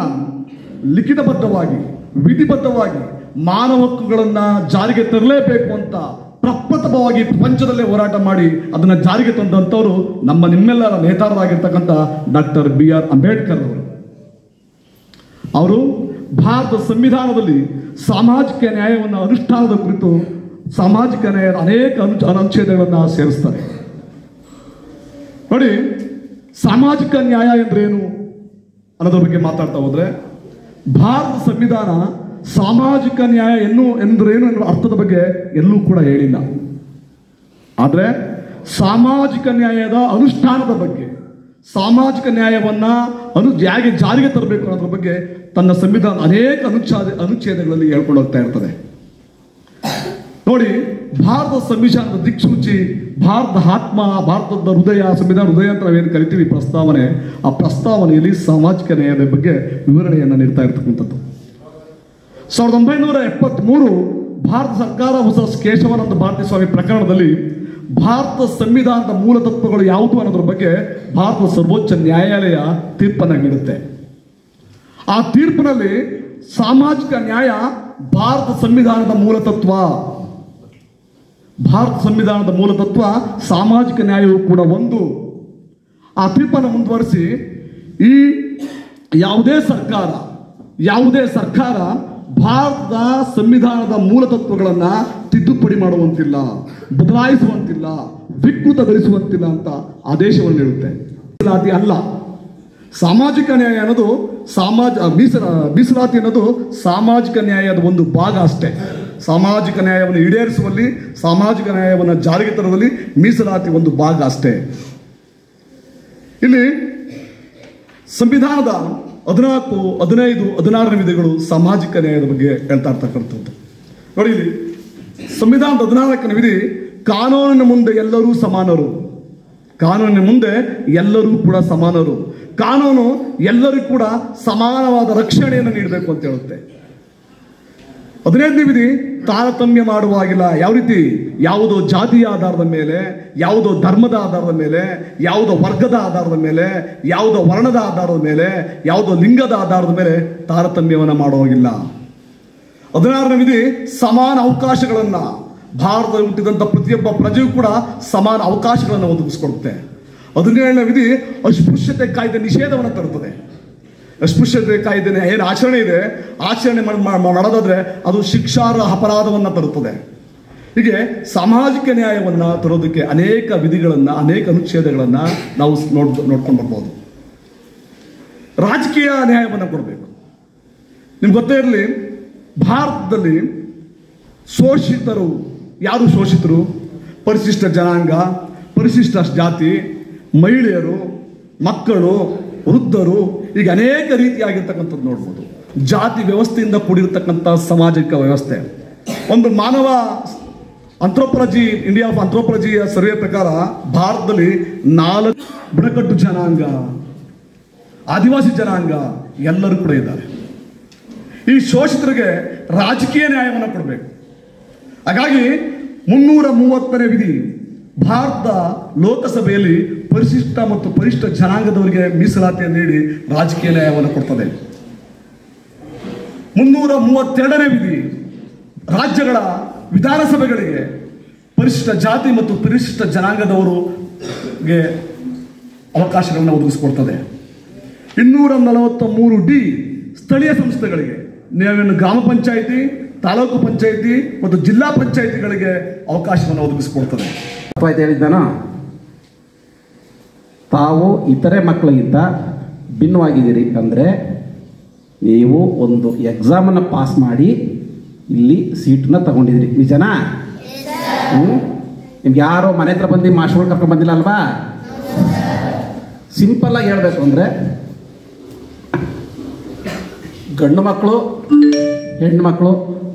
ಲಿಖಿತಬದ್ಧವಾಗಿ, ವಿಧಿಬದ್ಧವಾಗಿ ಮಾನವ ಹಕ್ಕುಗಳನ್ನು ಜಾರಿಗೆ ತರಲೇಬೇಕು ಅಂತ ಪ್ರಪ್ರಥಮವಾಗಿ ಪ್ರಪಂಚದಲ್ಲೇ ಹೋರಾಟ ಮಾಡಿ ಅದನ್ನು ಜಾರಿಗೆ ತಂದಂಥವರು ನಮ್ಮ ನಿಮ್ಮೆಲ್ಲರ ನೇತಾರರಾಗಿರ್ತಕ್ಕಂಥ ಡಾಕ್ಟರ್ BR ಅಂಬೇಡ್ಕರ್ ಅವರು ಭಾರತ ಸಂವಿಧಾನದಲ್ಲಿ ಸಾಮಾಜಿಕ ನ್ಯಾಯವನ್ನು ಅನುಷ್ಠಾನದ ಕುರಿತು ಸಾಮಾಜಿಕ ನ್ಯಾಯದ ಅನೇಕ ಅನುಚ್ಛೇದಗಳನ್ನು ಸೇರಿಸ್ತಾರೆ. ನೋಡಿ, ಸಾಮಾಜಿಕ ನ್ಯಾಯ ಎಂದ್ರೇನು ಅನ್ನೋದ್ರ ಬಗ್ಗೆ ಮಾತಾಡ್ತಾ ಹೋದ್ರೆ ಭಾರತ ಸಂವಿಧಾನ ಸಾಮಾಜಿಕ ನ್ಯಾಯ ಎಂದ್ರೇನು ಎನ್ನುವ ಅರ್ಥದ ಬಗ್ಗೆ ಎಲ್ಲೂ ಕೂಡ ಹೇಳಿಲ್ಲ. ಆದರೆ ಸಾಮಾಜಿಕ ನ್ಯಾಯದ ಅನುಷ್ಠಾನದ ಬಗ್ಗೆ, ಸಾಮಾಜಿಕ ನ್ಯಾಯವನ್ನ ಹೇಗೆ ಜಾರಿಗೆ ತರಬೇಕು ಅನ್ನೋದ್ರ ಬಗ್ಗೆ ತನ್ನ ಸಂವಿಧಾನ ಅನೇಕ ಅನುಚ್ಛೇದಗಳಲ್ಲಿ ಹೇಳ್ಕೊಂಡು ಹೋಗ್ತಾ ಇರ್ತದೆ. ನೋಡಿ, ಭಾರತ ಸಂವಿಧಾನದ ದಿಕ್ಸೂಚಿ, ಭಾರತದ ಆತ್ಮ, ಭಾರತದ ಹೃದಯ, ಸಂವಿಧಾನ ಹೃದಯ ಅಂತ ನಾವೇನು ಕರಿತೀವಿ ಪ್ರಸ್ತಾವನೆ, ಆ ಪ್ರಸ್ತಾವನೆಯಲ್ಲಿ ಸಾಮಾಜಿಕ ನ್ಯಾಯದ ಬಗ್ಗೆ ವಿವರಣೆಯನ್ನು ನೀಡ್ತಾ ಇರ್ತಕ್ಕಂಥದ್ದು. 1973 ಭಾರತ ಸರ್ಕಾರ ಹೊಸ ಕೇಶವಾನಂದ ಭಾರತೀ ಸ್ವಾಮಿ ಪ್ರಕರಣದಲ್ಲಿ ಭಾರತ ಸಂವಿಧಾನದ ಮೂಲ ತತ್ವಗಳು ಯಾವುದು ಅನ್ನೋದ್ರ ಬಗ್ಗೆ ಭಾರತ ಸರ್ವೋಚ್ಚ ನ್ಯಾಯಾಲಯ ತೀರ್ಪನ್ನು ನೀಡುತ್ತೆ. ಆ ತೀರ್ಪಿನಲ್ಲಿ ಸಾಮಾಜಿಕ ನ್ಯಾಯ ಭಾರತ ಸಂವಿಧಾನದ ಮೂಲ ತತ್ವ, ಭಾರತ ಸಂವಿಧಾನದ ಮೂಲ ತತ್ವ, ಸಾಮಾಜಿಕ ನ್ಯಾಯವು ಕೂಡ ಒಂದು. ಆ ತೀರ್ಪನ್ನು ಮುಂದುವರಿಸಿ ಈ ಯಾವುದೇ ಸರ್ಕಾರ ಭಾರತದ ಸಂವಿಧಾನದ ಮೂಲ ತತ್ವಗಳನ್ನು ತಿದ್ದುಪಡಿ ಮಾಡುವಂತಿಲ್ಲ, ಬದಲಾಯಿಸುವಂತಿಲ್ಲ, ವಿಕೃತಗೊಳಿಸುವಂತಿಲ್ಲ ಅಂತ ಆದೇಶವನ್ನು ನೀಡುತ್ತೆ. ಮೀಸಲಾತಿ ಅಲ್ಲ, ಸಾಮಾಜಿಕ ನ್ಯಾಯ ಅನ್ನೋದು ಮೀಸಲಾತಿ ಅನ್ನೋದು ಸಾಮಾಜಿಕ ನ್ಯಾಯದ ಒಂದು ಭಾಗ ಅಷ್ಟೇ. ಸಾಮಾಜಿಕ ನ್ಯಾಯವನ್ನು ಈಡೇರಿಸುವಲ್ಲಿ, ಸಾಮಾಜಿಕ ನ್ಯಾಯವನ್ನು ಜಾರಿಗೆ ತರುವಲ್ಲಿ ಮೀಸಲಾತಿ ಒಂದು ಭಾಗ ಅಷ್ಟೇ. ಇಲ್ಲಿ ಸಂವಿಧಾನದ 14, 15, 16ನೇ ವಿಧಿಗಳು ಸಾಮಾಜಿಕ ನ್ಯಾಯದ ಬಗ್ಗೆ ಹೇಳ್ತಾ ಇರ್ತಕ್ಕಂಥದ್ದು. ನೋಡಿ, ಇಲ್ಲಿ ಸಂವಿಧಾನದ 14ನೇ ವಿಧಿ, ಕಾನೂನಿನ ಮುಂದೆ ಎಲ್ಲರೂ ಸಮಾನರು. ಕಾನೂನಿನ ಮುಂದೆ ಎಲ್ಲರೂ ಕೂಡ ಸಮಾನರು. ಕಾನೂನು ಎಲ್ಲರಿಗೂ ಕೂಡ ಸಮಾನವಾದ ರಕ್ಷಣೆಯನ್ನು ನೀಡಬೇಕು ಅಂತ ಹೇಳುತ್ತೆ. 15ನೇ ವಿಧಿ, ತಾರತಮ್ಯ ಮಾಡುವಾಗಿಲ್ಲ. ಯಾವ ರೀತಿ? ಯಾವುದೋ ಜಾತಿಯ ಆಧಾರದ ಮೇಲೆ, ಯಾವುದೋ ಧರ್ಮದ ಆಧಾರದ ಮೇಲೆ, ಯಾವುದೋ ವರ್ಗದ ಆಧಾರದ ಮೇಲೆ, ಯಾವುದೋ ವರ್ಣದ ಆಧಾರದ ಮೇಲೆ, ಯಾವುದೋ ಲಿಂಗದ ಆಧಾರದ ಮೇಲೆ ತಾರತಮ್ಯವನ್ನು ಮಾಡುವಾಗಿಲ್ಲ. 16ನೇ ವಿಧಿ, ಸಮಾನ ಅವಕಾಶಗಳನ್ನು, ಭಾರತದಲ್ಲಿ ಹುಟ್ಟಿದಂಥ ಪ್ರತಿಯೊಬ್ಬ ಪ್ರಜೆಯೂ ಕೂಡ ಸಮಾನ ಅವಕಾಶಗಳನ್ನು ಒದಗಿಸಿಕೊಡುತ್ತೆ. 17ನೇ ವಿಧಿ, ಅಸ್ಪೃಶ್ಯತೆ ಕಾಯ್ದೆ ನಿಷೇಧವನ್ನು ತರುತ್ತದೆ. ಅಸ್ಪೃಶ್ಯತೆ ಕಾಯ್ದೆ ಏನು ಆಚರಣೆ ಇದೆ, ಆಚರಣೆ ಮಾಡೋದಾದ್ರೆ ಅದು ಶಿಕ್ಷಾರ್ಹ ಅಪರಾಧವನ್ನು ತರುತ್ತದೆ. ಹೀಗೆ ಸಾಮಾಜಿಕ ನ್ಯಾಯವನ್ನು ತರೋದಕ್ಕೆ ಅನೇಕ ವಿಧಿಗಳನ್ನು, ಅನೇಕ ಅನುಚ್ಛೇದಗಳನ್ನು ನಾವು ನೋಡ್ಕೊಂಡು ಬರ್ಬೋದು. ರಾಜಕೀಯ ನ್ಯಾಯವನ್ನು ಕೊಡಬೇಕು. ನಿಮ್ಗೆ ಗೊತ್ತೇ ಇರಲಿ, ಭಾರತದಲ್ಲಿ ಶೋಷಿತರು ಯಾರು? ಶೋಷಿತರು ಪರಿಶಿಷ್ಟ ಜನಾಂಗ, ಪರಿಶಿಷ್ಟ ಜಾತಿ, ಮಹಿಳೆಯರು, ಮಕ್ಕಳು, ವೃದ್ಧರು, ಈಗ ಅನೇಕ ರೀತಿಯಾಗಿರ್ತಕ್ಕಂಥದ್ದು ನೋಡ್ಬೋದು. ಜಾತಿ ವ್ಯವಸ್ಥೆಯಿಂದ ಕೂಡಿರ್ತಕ್ಕಂಥ ಸಾಮಾಜಿಕ ವ್ಯವಸ್ಥೆ. ಒಂದು ಮಾನವ ಇಂಡಿಯಾ ಆಫ್ ಆಂಥ್ರೋಪಾಲಜಿಯ ಸರ್ವೆ ಪ್ರಕಾರ ಭಾರತದಲ್ಲಿ 4 ಬುಡಕಟ್ಟು ಜನಾಂಗ, ಆದಿವಾಸಿ ಜನಾಂಗ ಎಲ್ಲರೂ ಕೂಡ ಇದ್ದಾರೆ. ಈ ಶೋಷಿತರಿಗೆ ರಾಜಕೀಯ ನ್ಯಾಯವನ್ನು ಕೊಡಬೇಕು. ಹಾಗಾಗಿ 330ನೇ ವಿಧಿ ಭಾರತ ಲೋಕಸಭೆಯಲ್ಲಿ ಪರಿಶಿಷ್ಟ ಮತ್ತು ಪರಿಷ್ಠ ಜನಾಂಗದವರಿಗೆ ಮೀಸಲಾತಿಯನ್ನು ನೀಡಿ ರಾಜಕೀಯ ನ್ಯಾಯವನ್ನು ಕೊಡ್ತದೆ. 332ನೇ ವಿಧಿ ರಾಜ್ಯಗಳ ವಿಧಾನಸಭೆಗಳಿಗೆ ಪರಿಶಿಷ್ಟ ಜಾತಿ ಮತ್ತು ಪರಿಶಿಷ್ಟ ಜನಾಂಗದವರಿಗೆ ಅವಕಾಶಗಳನ್ನು ಒದಗಿಸಿಕೊಡ್ತದೆ. 243D ಸ್ಥಳೀಯ ಸಂಸ್ಥೆಗಳಿಗೆ, ನೀವೇನು ಗ್ರಾಮ ಪಂಚಾಯಿತಿ, ತಾಲೂಕು ಪಂಚಾಯಿತಿ ಮತ್ತು ಜಿಲ್ಲಾ ಪಂಚಾಯಿತಿಗಳಿಗೆ ಅವಕಾಶವನ್ನು ಒದಗಿಸಿಕೊಡ್ತದೆ. ಹೇಳಿದ್ದಾನ, ತಾವು ಇತರೆ ಮಕ್ಕಳಿಗಿಂತ ಭಿನ್ನವಾಗಿದ್ದೀರಿ ಅಂದರೆ ನೀವು ಒಂದು ಎಕ್ಸಾಮನ್ನು ಪಾಸ್ ಮಾಡಿ ಇಲ್ಲಿ ಸೀಟನ್ನ ತಗೊಂಡಿದ್ದೀರಿ, ನಿಜನಾ? ನಿಮ್ಗೆ ಯಾರೋ ಮನೆ ಹತ್ರ ಬಂದು ಮಾಸ್ಟರ್ಗಳು ಕರ್ಕೊಂಡು ಬಂದಿಲ್ಲ ಅಲ್ವಾ? ಸಿಂಪಲ್ಲಾಗಿ ಹೇಳಬೇಕು ಅಂದರೆ ಗಂಡು ಮಕ್ಕಳು ಹೆಣ್ಣು ಮಕ್ಕಳು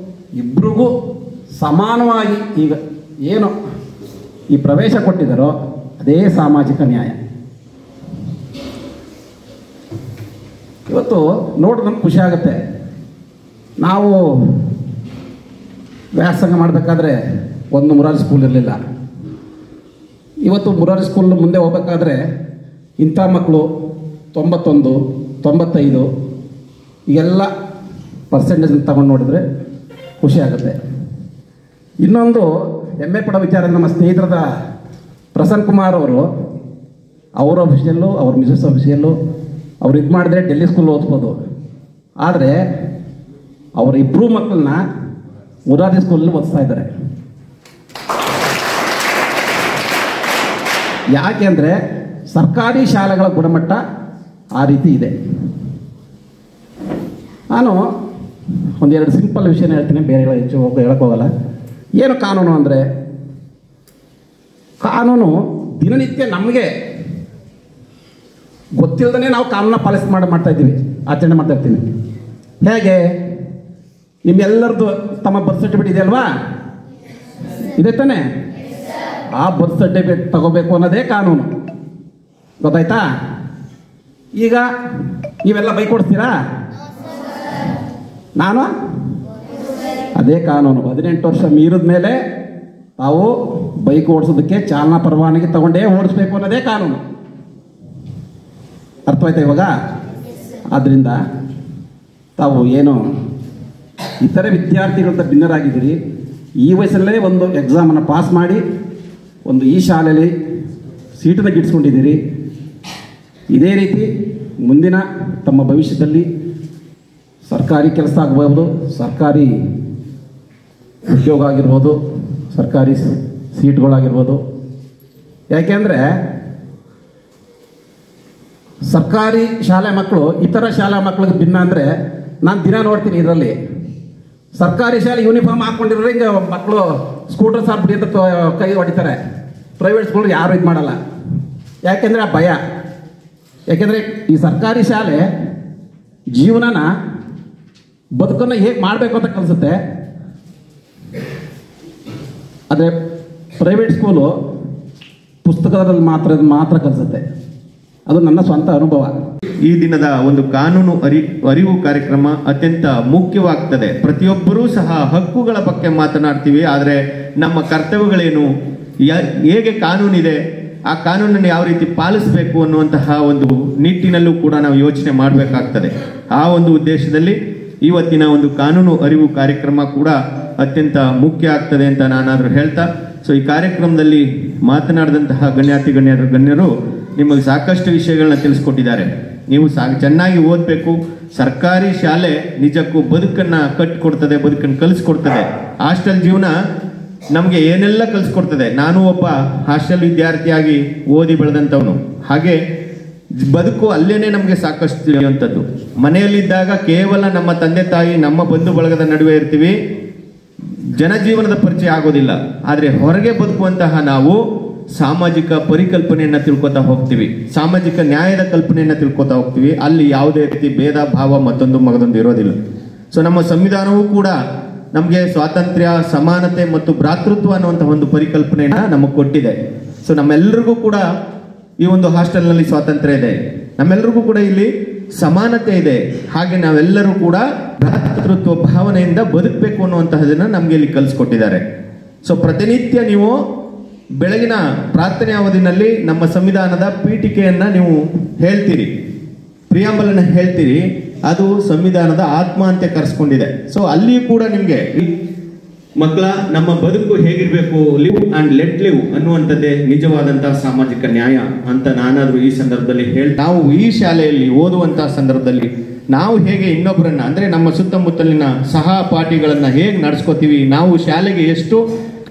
ಇಬ್ರಿಗೂ ಸಮಾನವಾಗಿ ಈಗ ಏನು ಈ ಪ್ರವೇಶ ಕೊಟ್ಟಿದ್ದಾರೋ ಅದೇ ಸಾಮಾಜಿಕ ನ್ಯಾಯ. ಇವತ್ತು ನೋಡ್ರಿ ನಮ್ಗೆ ಖುಷಿ ಆಗುತ್ತೆ, ನಾವು ವ್ಯಾಸಂಗ ಮಾಡಬೇಕಾದ್ರೆ ಒಂದು ಮುರಾರಿ ಸ್ಕೂಲ್ ಇರಲಿಲ್ಲ. ಇವತ್ತು ಮುರಾರಿ ಸ್ಕೂಲ್ ಮುಂದೆ ಹೋಗ್ಬೇಕಾದ್ರೆ ಇಂಥ ಮಕ್ಕಳು 91, 95 ಈಗೆಲ್ಲ ಪರ್ಸೆಂಟೇಜ್ ತಗೊಂಡು ನೋಡಿದರೆ ಖುಷಿ ಆಗುತ್ತೆ. ಇನ್ನೊಂದು ಹೆಮ್ಮೆ ಪಡೋ ವಿಚಾರ, ನಮ್ಮ ಸ್ನೇಹಿತರಾದ ಪ್ರಸನ್ನ ಕುಮಾರ್ ಅವರು, ಅವರ ಅಫಿಷಿಯಲ್ಲು, ಅವ್ರ ಮಿಸಸ್ ಅಫಿಷಿಯಲ್ಲು, ಅವ್ರು ಇದು ಮಾಡಿದ್ರೆ ಡೆಲ್ಲಿ ಸ್ಕೂಲ್ ಓದ್ಬೋದು. ಆದರೆ ಅವರ ಇಬ್ಬರು ಮಕ್ಕಳನ್ನ ಮುರಾರಿ ಸ್ಕೂಲಲ್ಲಿ ಓದಿಸ್ತಾ ಇದ್ದಾರೆ. ಯಾಕೆ ಅಂದರೆ ಸರ್ಕಾರಿ ಶಾಲೆಗಳ ಗುಣಮಟ್ಟ ಆ ರೀತಿ ಇದೆ. ನಾನು ಒಂದೆರಡು ಸಿಂಪಲ್ ವಿಷಯನ ಹೇಳ್ತೀನಿ, ಬೇರೆ ಹೆಚ್ಚು ಹೇಳೋಕ್ಕೋಗಲ್ಲ. ಏನು ಕಾನೂನು ಅಂದರೆ, ಕಾನೂನು ದಿನನಿತ್ಯ ನಮಗೆ ಗೊತ್ತಿಲ್ಲದೇ ನಾವು ಕಾನೂನ ಮಾಡ್ತಾ ಇದ್ದೀವಿ, ಆಚರಣೆ ಮಾಡ್ತಾ ಇರ್ತೀನಿ. ಹೇಗೆ? ನಿಮ್ಮೆಲ್ಲರದು ತಮ್ಮ ಬರ್ತ್ ಸರ್ಟಿಫಿಕೇಟ್ ಇದೆ ಅಲ್ವಾ? ಇದೆ ತಾನೆ? ಆ ಬರ್ತ್ ಸರ್ಟಿಫಿಕೇಟ್ ತಗೋಬೇಕು ಅನ್ನೋದೇ ಕಾನೂನು. ಗೊತ್ತಾಯ್ತಾ? ಈಗ ನೀವೆಲ್ಲ ಬೈಕ್ ಓಡಿಸ್ತೀರಾ? ನಾನು ಅದೇ ಕಾನೂನು. 18 ವರ್ಷ ಮೀರಿದ ಮೇಲೆ ತಾವು ಬೈಕ್ ಓಡಿಸೋದಕ್ಕೆ ಚಾಲನಾ ಪರವಾನಗಿ ತಗೊಂಡೇ ಓಡಿಸ್ಬೇಕು ಅನ್ನೋದೇ ಕಾನೂನು. ಅರ್ಥವಾಯ್ತಾ ಇವಾಗ? ಆದ್ದರಿಂದ ತಾವು ಏನು ಇತರೆ ವಿದ್ಯಾರ್ಥಿಗಳಿಂದ ಭಿನ್ನರಾಗಿದ್ದೀರಿ. ಈ ವಯಸ್ಸಲ್ಲೇ ಒಂದು ಎಕ್ಸಾಮನ್ನು ಪಾಸ್ ಮಾಡಿ ಒಂದು ಈ ಶಾಲೆಯಲ್ಲಿ ಸೀಟನ್ನು ಗಿಟ್ಟಿಸ್ಕೊಂಡಿದ್ದೀರಿ. ಇದೇ ರೀತಿ ಮುಂದಿನ ತಮ್ಮ ಭವಿಷ್ಯದಲ್ಲಿ ಸರ್ಕಾರಿ ಕೆಲಸ ಆಗ್ಬೋದು, ಸರ್ಕಾರಿ ಉದ್ಯೋಗ ಆಗಿರ್ಬೋದು, ಸರ್ಕಾರಿ ಸೀಟ್ಗಳಾಗಿರ್ಬೋದು. ಯಾಕೆಂದರೆ ಸರ್ಕಾರಿ ಶಾಲೆ ಮಕ್ಕಳು ಇತರ ಶಾಲಾ ಮಕ್ಕಳಿಗೆ ಭಿನ್ನ ಅಂದರೆ, ನಾನು ದಿನ ನೋಡ್ತೀನಿ ಇದರಲ್ಲಿ ಸರ್ಕಾರಿ ಶಾಲೆ ಯೂನಿಫಾರ್ಮ್ ಹಾಕ್ಕೊಂಡಿರೋ ಹಿಂಗೆ ಮಕ್ಕಳು ಸ್ಕೂಟರ್ ಸಾರ್ಬಿಡಿ ಅಂತ ಕೈ ಹೊಡಿತಾರೆ. ಪ್ರೈವೇಟ್ ಸ್ಕೂಲ್ ಯಾರು ಇದು ಮಾಡಲ್ಲ. ಯಾಕೆಂದರೆ ಆ ಭಯ. ಯಾಕೆಂದರೆ ಈ ಸರ್ಕಾರಿ ಶಾಲೆ ಜೀವನನ ಬದುಕನ್ನು ಹೇಗೆ ಮಾಡಬೇಕು ಅಂತ ಕಲಿಸುತ್ತೆ. ಆದರೆ ಪ್ರೈವೇಟ್ ಸ್ಕೂಲು ಪುಸ್ತಕದಲ್ಲಿ ಮಾತ್ರ ಕಲಿಸುತ್ತೆ. ಅದು ನನ್ನ ಸ್ವಂತ ಅನುಭವ. ಈ ದಿನದ ಒಂದು ಕಾನೂನು ಅರಿವು ಕಾರ್ಯಕ್ರಮ ಅತ್ಯಂತ ಮುಖ್ಯವಾಗ್ತದೆ. ಪ್ರತಿಯೊಬ್ಬರೂ ಸಹ ಹಕ್ಕುಗಳ ಬಗ್ಗೆ ಮಾತನಾಡ್ತೀವಿ, ಆದರೆ ನಮ್ಮ ಕರ್ತವ್ಯಗಳೇನು, ಹೇಗೆ ಕಾನೂನಿದೆ, ಆ ಕಾನೂನನ್ನು ಯಾವ ರೀತಿ ಪಾಲಿಸಬೇಕು ಅನ್ನುವಂತಹ ಒಂದು ನಿಟ್ಟಿನಲ್ಲೂ ಕೂಡ ನಾವು ಯೋಚನೆ ಮಾಡಬೇಕಾಗ್ತದೆ. ಆ ಒಂದು ಉದ್ದೇಶದಲ್ಲಿ ಇವತ್ತಿನ ಒಂದು ಕಾನೂನು ಅರಿವು ಕಾರ್ಯಕ್ರಮ ಕೂಡ ಅತ್ಯಂತ ಮುಖ್ಯ ಆಗ್ತದೆ ಅಂತ ನಾನಾದರೂ ಹೇಳ್ತಾ, ಸೊ ಈ ಕಾರ್ಯಕ್ರಮದಲ್ಲಿ ಮಾತನಾಡಿದಂತಹ ಗಣ್ಯರು ನಿಮಗೆ ಸಾಕಷ್ಟು ವಿಷಯಗಳನ್ನ ತಿಳಿಸ್ಕೊಟ್ಟಿದ್ದಾರೆ. ನೀವು ಚೆನ್ನಾಗಿ ಓದಬೇಕು. ಸರ್ಕಾರಿ ಶಾಲೆ ನಿಜಕ್ಕೂ ಬದುಕನ್ನು ಕಟ್ಟಿಕೊಡ್ತದೆ, ಬದುಕನ್ನು ಕಲಿಸ್ಕೊಡ್ತದೆ. ಹಾಸ್ಟೆಲ್ ಜೀವನ ನಮಗೆ ಏನೆಲ್ಲ ಕಲಿಸ್ಕೊಡ್ತದೆ. ನಾನು ಒಬ್ಬ ಹಾಸ್ಟೆಲ್ ವಿದ್ಯಾರ್ಥಿಯಾಗಿ ಓದಿ ಬೆಳೆದಂಥವನು. ಹಾಗೆ ಬದುಕು ಅಲ್ಲೇನೆ ನಮಗೆ ಸಾಕಷ್ಟು ತಿಳಿಯುವಂಥದ್ದು. ಮನೆಯಲ್ಲಿದ್ದಾಗ ಕೇವಲ ನಮ್ಮ ತಂದೆ ತಾಯಿ, ನಮ್ಮ ಬಂಧು ಬಳಗದ ನಡುವೆ ಇರ್ತೀವಿ, ಜನಜೀವನದ ಪರಿಚಯ ಆಗೋದಿಲ್ಲ. ಆದರೆ ಹೊರಗೆ ಬದುಕುವಂತಹ ನಾವು ಸಾಮಾಜಿಕ ಪರಿಕಲ್ಪನೆಯನ್ನು ತಿಳ್ಕೊತಾ ಹೋಗ್ತೀವಿ, ಸಾಮಾಜಿಕ ನ್ಯಾಯದ ಕಲ್ಪನೆಯನ್ನು ತಿಳ್ಕೊತಾ ಹೋಗ್ತೀವಿ. ಅಲ್ಲಿ ಯಾವುದೇ ರೀತಿ ಭೇದ ಭಾವ ಮತ್ತೊಂದು ಇರೋದಿಲ್ಲ. ಸೊ ನಮ್ಮ ಸಂವಿಧಾನವೂ ಕೂಡ ನಮಗೆ ಸ್ವಾತಂತ್ರ್ಯ, ಸಮಾನತೆ ಮತ್ತು ಭ್ರಾತೃತ್ವ ಅನ್ನುವಂಥ ಒಂದು ಪರಿಕಲ್ಪನೆಯನ್ನು ನಮಗೆ ಕೊಟ್ಟಿದೆ. ಸೊ ನಮ್ಮೆಲ್ಲರಿಗೂ ಕೂಡ ಈ ಒಂದು ಹಾಸ್ಟೆಲ್ನಲ್ಲಿ ಸ್ವಾತಂತ್ರ್ಯ ಇದೆ, ನಮ್ಮೆಲ್ಲರಿಗೂ ಕೂಡ ಇಲ್ಲಿ ಸಮಾನತೆ ಇದೆ. ಹಾಗೆ ನಾವೆಲ್ಲರೂ ಕೂಡ ಭ್ರಾತೃತ್ವ ಭಾವನೆಯಿಂದ ಬದುಕಬೇಕು ಅನ್ನುವಂತಹದನ್ನು ನಮಗೆ ಇಲ್ಲಿ ಕಲಿಸ್ಕೊಟ್ಟಿದ್ದಾರೆ. ಸೊ ಪ್ರತಿನಿತ್ಯ ನೀವು ಬೆಳಗಿನ ಪ್ರಾರ್ಥನೆ ಅವಧಿನಲ್ಲಿ ನಮ್ಮ ಸಂವಿಧಾನದ ಪೀಠಿಕೆಯನ್ನ ನೀವು ಹೇಳ್ತೀರಿ, ಪ್ರಿಯಾಂಬಲನ್ನ ಹೇಳ್ತೀರಿ. ಅದು ಸಂವಿಧಾನದ ಆತ್ಮ ಅಂತ ಕರೆಸ್ಕೊಂಡಿದೆ. ಸೊ ಅಲ್ಲಿಯೂ ಕೂಡ ನಿಮಗೆ ಮಕ್ಕಳ ನಮ್ಮ ಬದುಕು ಹೇಗಿರ್ಬೇಕು, ಲಿವ್ ಅಂಡ್ ಲೆಟ್ ಲಿವ್ ಅನ್ನುವಂಥದ್ದೇ ನಿಜವಾದಂತಹ ಸಾಮಾಜಿಕ ನ್ಯಾಯ ಅಂತ ನಾನಾದ್ರೂ ಈ ಸಂದರ್ಭದಲ್ಲಿ ನಾವು ಈ ಶಾಲೆಯಲ್ಲಿ ಓದುವಂತಹ ಸಂದರ್ಭದಲ್ಲಿ ನಾವು ಹೇಗೆ ಇನ್ನೊಬ್ಬರನ್ನ, ಅಂದ್ರೆ ನಮ್ಮ ಸುತ್ತಮುತ್ತಲಿನ ಸಹಪಾಠಿಗಳನ್ನ ಹೇಗೆ ನಡೆಸ್ಕೋತೀವಿ, ನಾವು ಶಾಲೆಗೆ ಎಷ್ಟು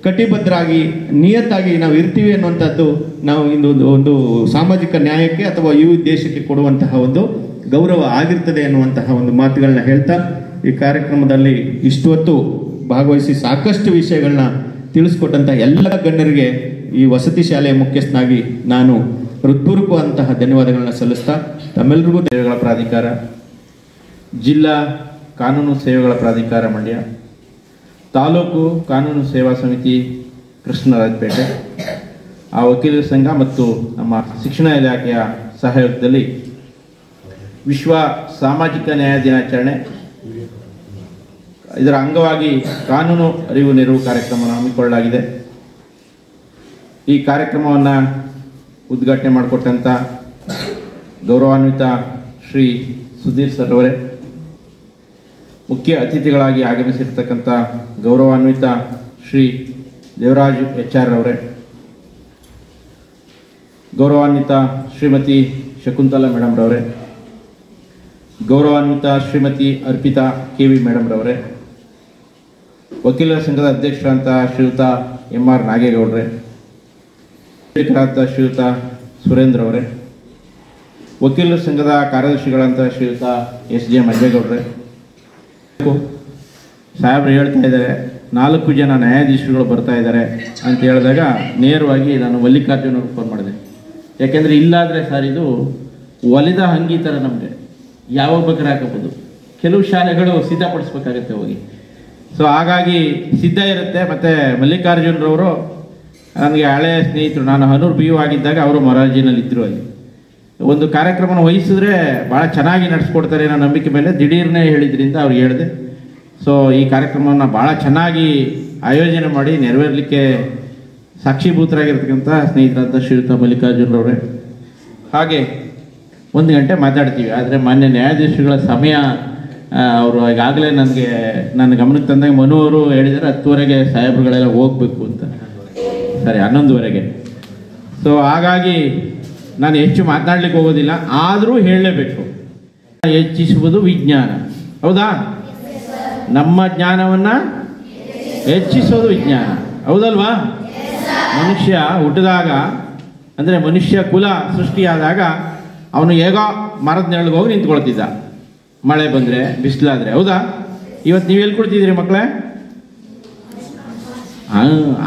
ಕಟಿಬದ್ಧರಾಗಿ ನಿಯತ್ತಾಗಿ ನಾವು ಇರ್ತೀವಿ ಅನ್ನುವಂಥದ್ದು ನಾವು ಒಂದು ಸಾಮಾಜಿಕ ನ್ಯಾಯಕ್ಕೆ ಅಥವಾ ಈ ದೇಶಕ್ಕೆ ಕೊಡುವಂತಹ ಒಂದು ಗೌರವ ಆಗಿರ್ತದೆ ಅನ್ನುವಂತಹ ಒಂದು ಮಾತುಗಳನ್ನ ಹೇಳ್ತಾ, ಈ ಕಾರ್ಯಕ್ರಮದಲ್ಲಿ ಇಷ್ಟು ಹೊತ್ತು ಭಾಗವಹಿಸಿ ಸಾಕಷ್ಟು ವಿಷಯಗಳನ್ನ ತಿಳಿಸ್ಕೊಟ್ಟಂತಹ ಎಲ್ಲ ಗಣ್ಯರಿಗೆ ಈ ವಸತಿ ಶಾಲೆಯ ಮುಖ್ಯಸ್ಥನಾಗಿ ನಾನು ಹೃತ್ಪೂರ್ವಕವಾದಂತಹ ಧನ್ಯವಾದಗಳನ್ನ ಸಲ್ಲಿಸ್ತಾ, ತಮ್ಮೆಲ್ಲರಿಗೂ ಸೇವೆಗಳ ಪ್ರಾಧಿಕಾರ, ಜಿಲ್ಲಾ ಕಾನೂನು ಸೇವೆಗಳ ಪ್ರಾಧಿಕಾರ ಮಂಡ್ಯ, ತಾಲೂಕು ಕಾನೂನು ಸೇವಾ ಸಮಿತಿ ಕೃಷ್ಣರಾಜಪೇಟೆ, ಆ ವಕೀಲರ ಸಂಘ ಮತ್ತು ನಮ್ಮ ಶಿಕ್ಷಣ ಇಲಾಖೆಯ ಸಹಯೋಗದಲ್ಲಿ ವಿಶ್ವ ಸಾಮಾಜಿಕ ನ್ಯಾಯ ದಿನಾಚರಣೆ ಇದರ ಅಂಗವಾಗಿ ಕಾನೂನು ಅರಿವು ನೆರವು ಕಾರ್ಯಕ್ರಮವನ್ನು ಹಮ್ಮಿಕೊಳ್ಳಲಾಗಿದೆ. ಈ ಕಾರ್ಯಕ್ರಮವನ್ನು ಉದ್ಘಾಟನೆ ಮಾಡಿಕೊಟ್ಟಂಥ ಗೌರವಾನ್ವಿತ ಶ್ರೀ ಸುಧೀರ್ ಸರ್ ಅವರೇ, ಮುಖ್ಯ ಅತಿಥಿಗಳಾಗಿ ಆಗಮಿಸಿರ್ತಕ್ಕಂಥ ಗೌರವಾನ್ವಿತ ಶ್ರೀ ದೇವರಾಜ್ HR ಅವರೇ, ಗೌರವಾನ್ವಿತ ಶ್ರೀಮತಿ ಶಕುಂತಲಾ ಮೇಡಮ್ ರವರೇ, ಗೌರವಾನ್ವಿತ ಶ್ರೀಮತಿ ಅರ್ಪಿತಾ KV ಮೇಡಮ್ ರವರೇ, ವಕೀಲರ ಸಂಘದ ಅಧ್ಯಕ್ಷರಾದಂಥ ಶ್ರೀಯುತ MR ನಾಗೇಗೌಡ್ರೆ, ಶ್ರೀಯುತ ಸುರೇಂದ್ರ ಅವರೇ, ವಕೀಲರ ಸಂಘದ ಕಾರ್ಯದರ್ಶಿಗಳಂತ ಶ್ರೀಯುತ SJ ಮಂಜೇಗೌಡ್ರೆ. ಸಾಹೇಬ್ರು ಹೇಳ್ತಾ ಇದ್ದಾರೆ 4 ಜನ ನ್ಯಾಯಾಧೀಶರುಗಳು ಬರ್ತಾ ಇದ್ದಾರೆ ಅಂತ ಹೇಳಿದಾಗ ನೇರವಾಗಿ ನಾನು ಮಲ್ಲಿಕಾರ್ಜುನ್ ಅವ್ರಿಗೆ ಫೋನ್ ಮಾಡಿದೆ. ಯಾಕೆಂದರೆ ಇಲ್ಲಾದರೆ ಸರ್ ಇದು ಒಲಿದ ಅಂಗಿ ಥರ ನಮಗೆ ಯಾವಾಗ ಬೇಕಾದ್ರೆ ಹಾಕಬಹುದು. ಕೆಲವು ಶಾಲೆಗಳು ಸಿದ್ಧಪಡಿಸ್ಬೇಕಾಗತ್ತೆ ಹೋಗಿ. ಸೊ ಹಾಗಾಗಿ ಸಿದ್ಧ ಇರುತ್ತೆ. ಮತ್ತು ಮಲ್ಲಿಕಾರ್ಜುನ್ರವರು ನನಗೆ ಹಳೆಯ ಸ್ನೇಹಿತರು. ನಾನು ಹನೂರು BU ಆಗಿದ್ದಾಗ ಅವರು ಮೊರಾರ್ಜಿನಲ್ಲಿ ಇದ್ದರು. ಅಲ್ಲಿ ಒಂದು ಕಾರ್ಯಕ್ರಮನ ವಹಿಸಿದ್ರೆ ಭಾಳ ಚೆನ್ನಾಗಿ ನಡೆಸ್ಕೊಡ್ತಾರೆ ಅನ್ನೋ ನಂಬಿಕೆ ಮೇಲೆ ದಿಢೀರ್ನೇ ಹೇಳಿದ್ರಿಂದ ಅವ್ರಿಗೆ ಹೇಳಿದೆ. ಸೊ ಈ ಕಾರ್ಯಕ್ರಮವನ್ನು ಭಾಳ ಚೆನ್ನಾಗಿ ಆಯೋಜನೆ ಮಾಡಿ ನೆರವೇರಲಿಕ್ಕೆ ಸಾಕ್ಷೀಭೂತರಾಗಿರ್ತಕ್ಕಂಥ ಸ್ನೇಹಿತರಾದ ಶ್ರೀಯುತ ಮಲ್ಲಿಕಾರ್ಜುನ್ರವರೇ. ಹಾಗೆ 1 ಗಂಟೆ ಮಾತಾಡ್ತೀವಿ, ಆದರೆ ಮಾನ್ಯ ನ್ಯಾಯಾಧೀಶರುಗಳ ಸಮಯ ಅವರು ಈಗಾಗಲೇ ನನ್ನ ಗಮನಕ್ಕೆ ತಂದಾಗ ಮನು ಅವರು ಹೇಳಿದರೆ 10:30ಗೆ ಸಾಹೇಬ್ರುಗಳೆಲ್ಲ ಹೋಗಬೇಕು ಅಂತ. ಸರಿ 11:30ಗೆ. ಸೊ ಹಾಗಾಗಿ ನಾನು ಹೆಚ್ಚು ಮಾತನಾಡಲಿಕ್ಕೆ ಹೋಗೋದಿಲ್ಲ, ಆದರೂ ಹೇಳಲೇಬೇಕು. ಹೆಚ್ಚಿಸುವುದು ವಿಜ್ಞಾನ, ಹೌದಾ? ನಮ್ಮ ಜ್ಞಾನವನ್ನು ಹೆಚ್ಚಿಸೋದು ವಿಜ್ಞಾನ, ಹೌದಲ್ವಾ? ಮನುಷ್ಯ ಹುಟ್ಟಿದಾಗ ಅಂದರೆ ಮನುಷ್ಯ ಕುಲ ಸೃಷ್ಟಿಯಾದಾಗ ಅವನು ಹೇಗೋ ಮರದ ನೆರಳಿಗೆ ಹೋಗಿ ನಿಂತ್ಕೊಳ್ತಿದ್ದ, ಮಳೆ ಬಂದರೆ ಬಿಸಿಲಾದರೆ, ಹೌದಾ? ಇವತ್ತು ನೀವು ಎಲ್ಲಿ ಕೊಡ್ತಿದ್ದೀರಿ ಮಕ್ಕಳೇ?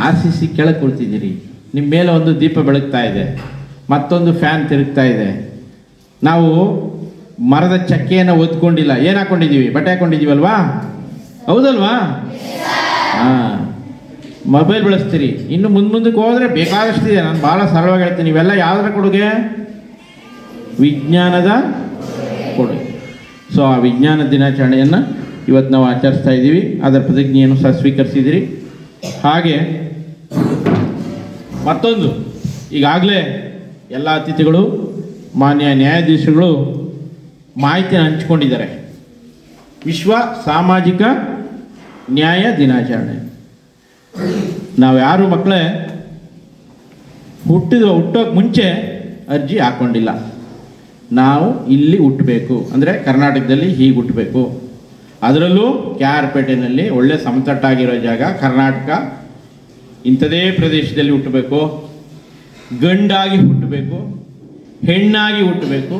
RCC ಕೆಳಗೆ ಕೊಡ್ತಿದ್ದೀರಿ. ನಿಮ್ಮ ಮೇಲೆ ಒಂದು ದೀಪ ಬೆಳಗ್ತಾ ಇದೆ, ಮತ್ತೊಂದು ಫ್ಯಾನ್ ತಿರುಗ್ತಾ ಇದೆ. ನಾವು ಮರದ ಚಕ್ಕೆಯನ್ನು ಒದ್ಕೊಂಡಿಲ್ಲ, ಏನು ಹಾಕ್ಕೊಂಡಿದ್ದೀವಿ? ಬಟ್ಟೆ ಹಾಕ್ಕೊಂಡಿದ್ದೀವಲ್ವಾ, ಹೌದಲ್ವಾ? ಮೊಬೈಲ್ ಬಳಸ್ತೀರಿ. ಇನ್ನು ಮುಂದಕ್ಕೆ ಹೋದರೆ ಬೇಕಾದಷ್ಟಿದೆ. ನಾನು ಭಾಳ ಸರಳವಾಗಿ ಹೇಳ್ತೀನಿ, ಇವೆಲ್ಲ ಯಾವುದರ ಕೊಡುಗೆ? ವಿಜ್ಞಾನದ ಕೊಡುಗೆ. ಸೊ ಆ ವಿಜ್ಞಾನ ದಿನಾಚರಣೆಯನ್ನು ಇವತ್ತು ನಾವು ಆಚರಿಸ್ತಾ ಇದ್ದೀವಿ. ಅದರ ಪ್ರತಿಜ್ಞೆಯನ್ನು ಸಹ ಸ್ವೀಕರಿಸಿದಿರಿ. ಹಾಗೆ ಮತ್ತೊಂದು, ಈಗಾಗಲೇ ಎಲ್ಲ ಅತಿಥಿಗಳು ಮಾನ್ಯ ನ್ಯಾಯಾಧೀಶರುಗಳು ಮಾಹಿತಿಯನ್ನು ಹಂಚಿಕೊಂಡಿದ್ದಾರೆ. ವಿಶ್ವ ಸಾಮಾಜಿಕ ನ್ಯಾಯ ದಿನಾಚರಣೆ. ನಾವು ಯಾರು ಮಕ್ಕಳೇ ಹುಟ್ಟೋಕ್ಕೆ ಮುಂಚೆ ಅರ್ಜಿ ಹಾಕ್ಕೊಂಡಿಲ್ಲ. ನಾವು ಇಲ್ಲಿ ಹುಟ್ಟಬೇಕು ಅಂದರೆ ಕರ್ನಾಟಕದಲ್ಲಿ ಹೀಗೆ ಹುಟ್ಟಬೇಕು. ಅದರಲ್ಲೂ KR ಪೇಟೆಯಲ್ಲಿ ಒಳ್ಳೆ ಸಮತಟ್ಟಾಗಿರೋ ಜಾಗ ಕರ್ನಾಟಕ, ಇಂಥದೇ ಪ್ರದೇಶದಲ್ಲಿ ಹುಟ್ಟಬೇಕು. ಗಂಡಾಗಿ ಹುಟ್ಟಬೇಕು, ಹೆಣ್ಣಾಗಿ ಹುಟ್ಟಬೇಕು,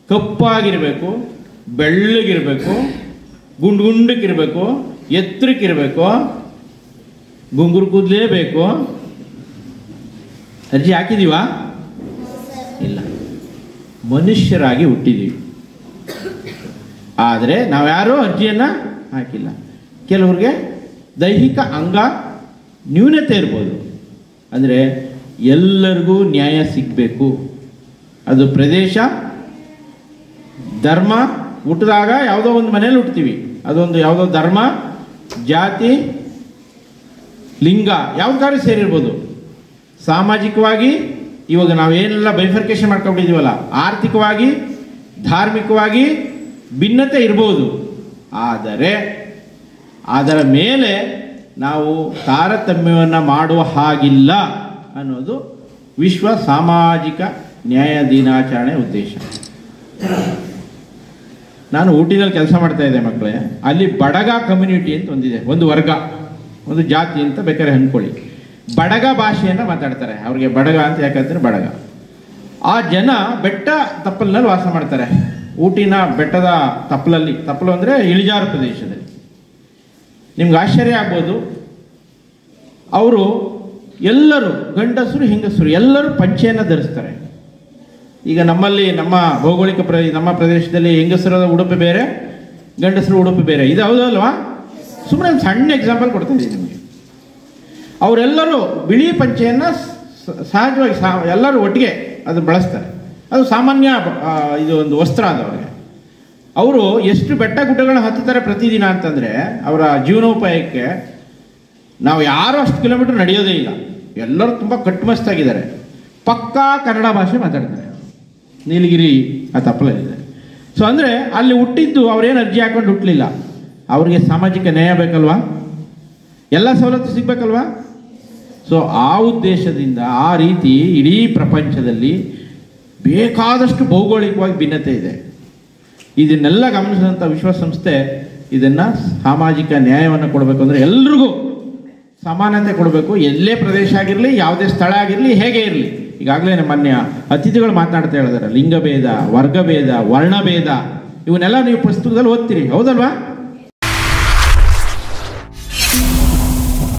ಕಪ್ಪಾಗಿರಬೇಕು, ಬೆಳ್ಳಗಿರಬೇಕು, ಗುಂಡಕ್ಕಿರಬೇಕು, ಎತ್ತರಕ್ಕಿರಬೇಕು, ಗುಂಗುರು ಕೂದಲೇಬೇಕು. ಅರ್ಜಿ ಹಾಕಿದೀವಾ? ಇಲ್ಲ. ಮನುಷ್ಯರಾಗಿ ಹುಟ್ಟಿದ್ದೀವಿ, ಆದರೆ ನಾವ್ಯಾರೂ ಅರ್ಜಿಯನ್ನು ಹಾಕಿಲ್ಲ. ಕೆಲವ್ರಿಗೆ ದೈಹಿಕ ಅಂಗ ನ್ಯೂನತೆ ಇರ್ಬೋದು. ಅಂದರೆ ಎಲ್ಲರಿಗೂ ನ್ಯಾಯ ಸಿಗಬೇಕು. ಅದು ಪ್ರದೇಶ, ಧರ್ಮ, ಹುಟ್ಟಿದಾಗ ಯಾವುದೋ ಒಂದು ಮನೇಲಿ ಹುಡ್ತೀವಿ, ಅದೊಂದು ಯಾವುದೋ ಧರ್ಮ, ಜಾತಿ, ಲಿಂಗ ಯಾವುದಾದ್ರೂ ಸೇರಿರ್ಬೋದು. ಸಾಮಾಜಿಕವಾಗಿ ಇವಾಗ ನಾವೇನೆಲ್ಲ ಬೈಫರ್ಕೇಶನ್ ಮಾಡ್ಕೊಂಡಿದ್ದೀವಲ್ಲ, ಆರ್ಥಿಕವಾಗಿ, ಧಾರ್ಮಿಕವಾಗಿ ಭಿನ್ನತೆ ಇರ್ಬೋದು. ಆದರೆ ಅದರ ಮೇಲೆ ನಾವು ತಾರತಮ್ಯವನ್ನು ಮಾಡುವ ಹಾಗಿಲ್ಲ ಅನ್ನೋದು ವಿಶ್ವ ಸಾಮಾಜಿಕ ನ್ಯಾಯ ದಿನಾಚರಣೆ ಉದ್ದೇಶ. ನಾನು ಊಟಿನಲ್ಲಿ ಕೆಲಸ ಮಾಡ್ತಾ ಇದ್ದೆ ಮಕ್ಕಳೇ. ಅಲ್ಲಿ ಬಡಗ ಕಮ್ಯುನಿಟಿ ಅಂತ ಒಂದಿದೆ, ಒಂದು ವರ್ಗ, ಒಂದು ಜಾತಿ ಅಂತ ಬೇಕಾದ್ರೆ ಅಂದ್ಕೊಳ್ಳಿ. ಬಡಗ ಭಾಷೆಯನ್ನು ಮಾತಾಡ್ತಾರೆ. ಅವ್ರಿಗೆ ಬಡಗ ಅಂತ ಯಾಕಂದ್ರೆ ಬಡಗ. ಆ ಜನ ಬೆಟ್ಟ ತಪ್ಪಲಿನಲ್ಲಿ ವಾಸ ಮಾಡ್ತಾರೆ. ಊಟಿನ ಬೆಟ್ಟದ ತಪ್ಪಲಲ್ಲಿ, ತಪ್ಪಲು ಅಂದರೆ ಇಳಿಜಾರು ಪ್ರದೇಶದಲ್ಲಿ. ನಿಮ್ಗೆ ಆಶ್ಚರ್ಯ ಆಗ್ಬೋದು, ಅವರು ಎಲ್ಲರೂ ಗಂಡಸರು ಹೆಂಗಸರು ಎಲ್ಲರೂ ಪಂಚೆಯನ್ನು ಧರಿಸ್ತಾರೆ. ಈಗ ನಮ್ಮಲ್ಲಿ ನಮ್ಮ ಭೌಗೋಳಿಕ ನಮ್ಮ ಪ್ರದೇಶದಲ್ಲಿ ಹೆಂಗಸರ ಉಡುಪು ಬೇರೆ, ಗಂಡಸರು ಉಡುಪು ಬೇರೆ. ಇದು ಹೌದಲ್ವಾ? ಸುಮ್ಮನೆ ಒಂದು ಸಣ್ಣ ಎಕ್ಸಾಂಪಲ್ ಕೊಡ್ತಾ ಇದ್ದೀನಿ ನಿಮಗೆ. ಅವರೆಲ್ಲರೂ ಬಿಳಿ ಪಂಚೆಯನ್ನು ಸಹಜವಾಗಿ ಎಲ್ಲರೂ ಒಟ್ಟಿಗೆ ಅದು ಬಳಸ್ತಾರೆ. ಅದು ಸಾಮಾನ್ಯ ಇದು ಒಂದು ವಸ್ತ್ರ ಅದು ಅವರಿಗೆ. ಅವರು ಎಷ್ಟು ಬೆಟ್ಟ ಗುಡ್ಡಗಳನ್ನ ಹತ್ತುತ್ತಾರೆ ಪ್ರತಿದಿನ ಅಂತಂದರೆ ಅವರ ಜೀವನೋಪಾಯಕ್ಕೆ ನಾವು ಯಾರೂ ಅಷ್ಟು ಕಿಲೋಮೀಟರ್ ನಡೆಯೋದೇ ಇಲ್ಲ. ಎಲ್ಲರೂ ತುಂಬ ಕಟ್ಟುಮಸ್ತಾಗಿದ್ದಾರೆ. ಪಕ್ಕಾ ಕನ್ನಡ ಭಾಷೆ ಮಾತಾಡ್ತಾರೆ. ನೀಲಗಿರಿ ಆ ತಪ್ಪಲಲ್ಲಿದೆ. ಸೊ ಅಂದರೆ ಅಲ್ಲಿ ಹುಟ್ಟಿದ್ದು ಅವ್ರೇನು ಅರ್ಜಿ ಹಾಕೊಂಡು ಹುಟ್ಟಲಿಲ್ಲ. ಅವ್ರಿಗೆ ಸಾಮಾಜಿಕ ನ್ಯಾಯ ಬೇಕಲ್ವಾ, ಎಲ್ಲ ಸವಲತ್ತು ಸಿಗಬೇಕಲ್ವಾ. ಸೊ ಆ ಉದ್ದೇಶದಿಂದ ಆ ರೀತಿ ಇಡೀ ಪ್ರಪಂಚದಲ್ಲಿ ಬೇಕಾದಷ್ಟು ಭೌಗೋಳಿಕವಾಗಿ ಭಿನ್ನತೆ ಇದೆ. ಇದನ್ನೆಲ್ಲ ಗಮನಿಸಿದಂಥ ವಿಶ್ವಸಂಸ್ಥೆ ಇದನ್ನು ಸಾಮಾಜಿಕ ನ್ಯಾಯವನ್ನು ಕೊಡಬೇಕು ಅಂದರೆ ಎಲ್ರಿಗೂ ಸಮಾನತೆ ಕೊಡಬೇಕು. ಎಲ್ಲೇ ಪ್ರದೇಶ ಆಗಿರಲಿ, ಯಾವುದೇ ಸ್ಥಳ ಆಗಿರಲಿ, ಹೇಗೆ ಇರಲಿ. ಈಗಾಗಲೇ ಮಾನ್ಯ ಅತಿಥಿಗಳು ಮಾತನಾಡ್ತಾ ಹೇಳಿದಾರೆ, ಲಿಂಗಭೇದ, ವರ್ಗಭೇದ, ವರ್ಣಭೇದ ಇವನ್ನೆಲ್ಲ ನೀವು ಪುಸ್ತಕದಲ್ಲಿ ಓದ್ತೀರಿ, ಹೌದಲ್ವಾ?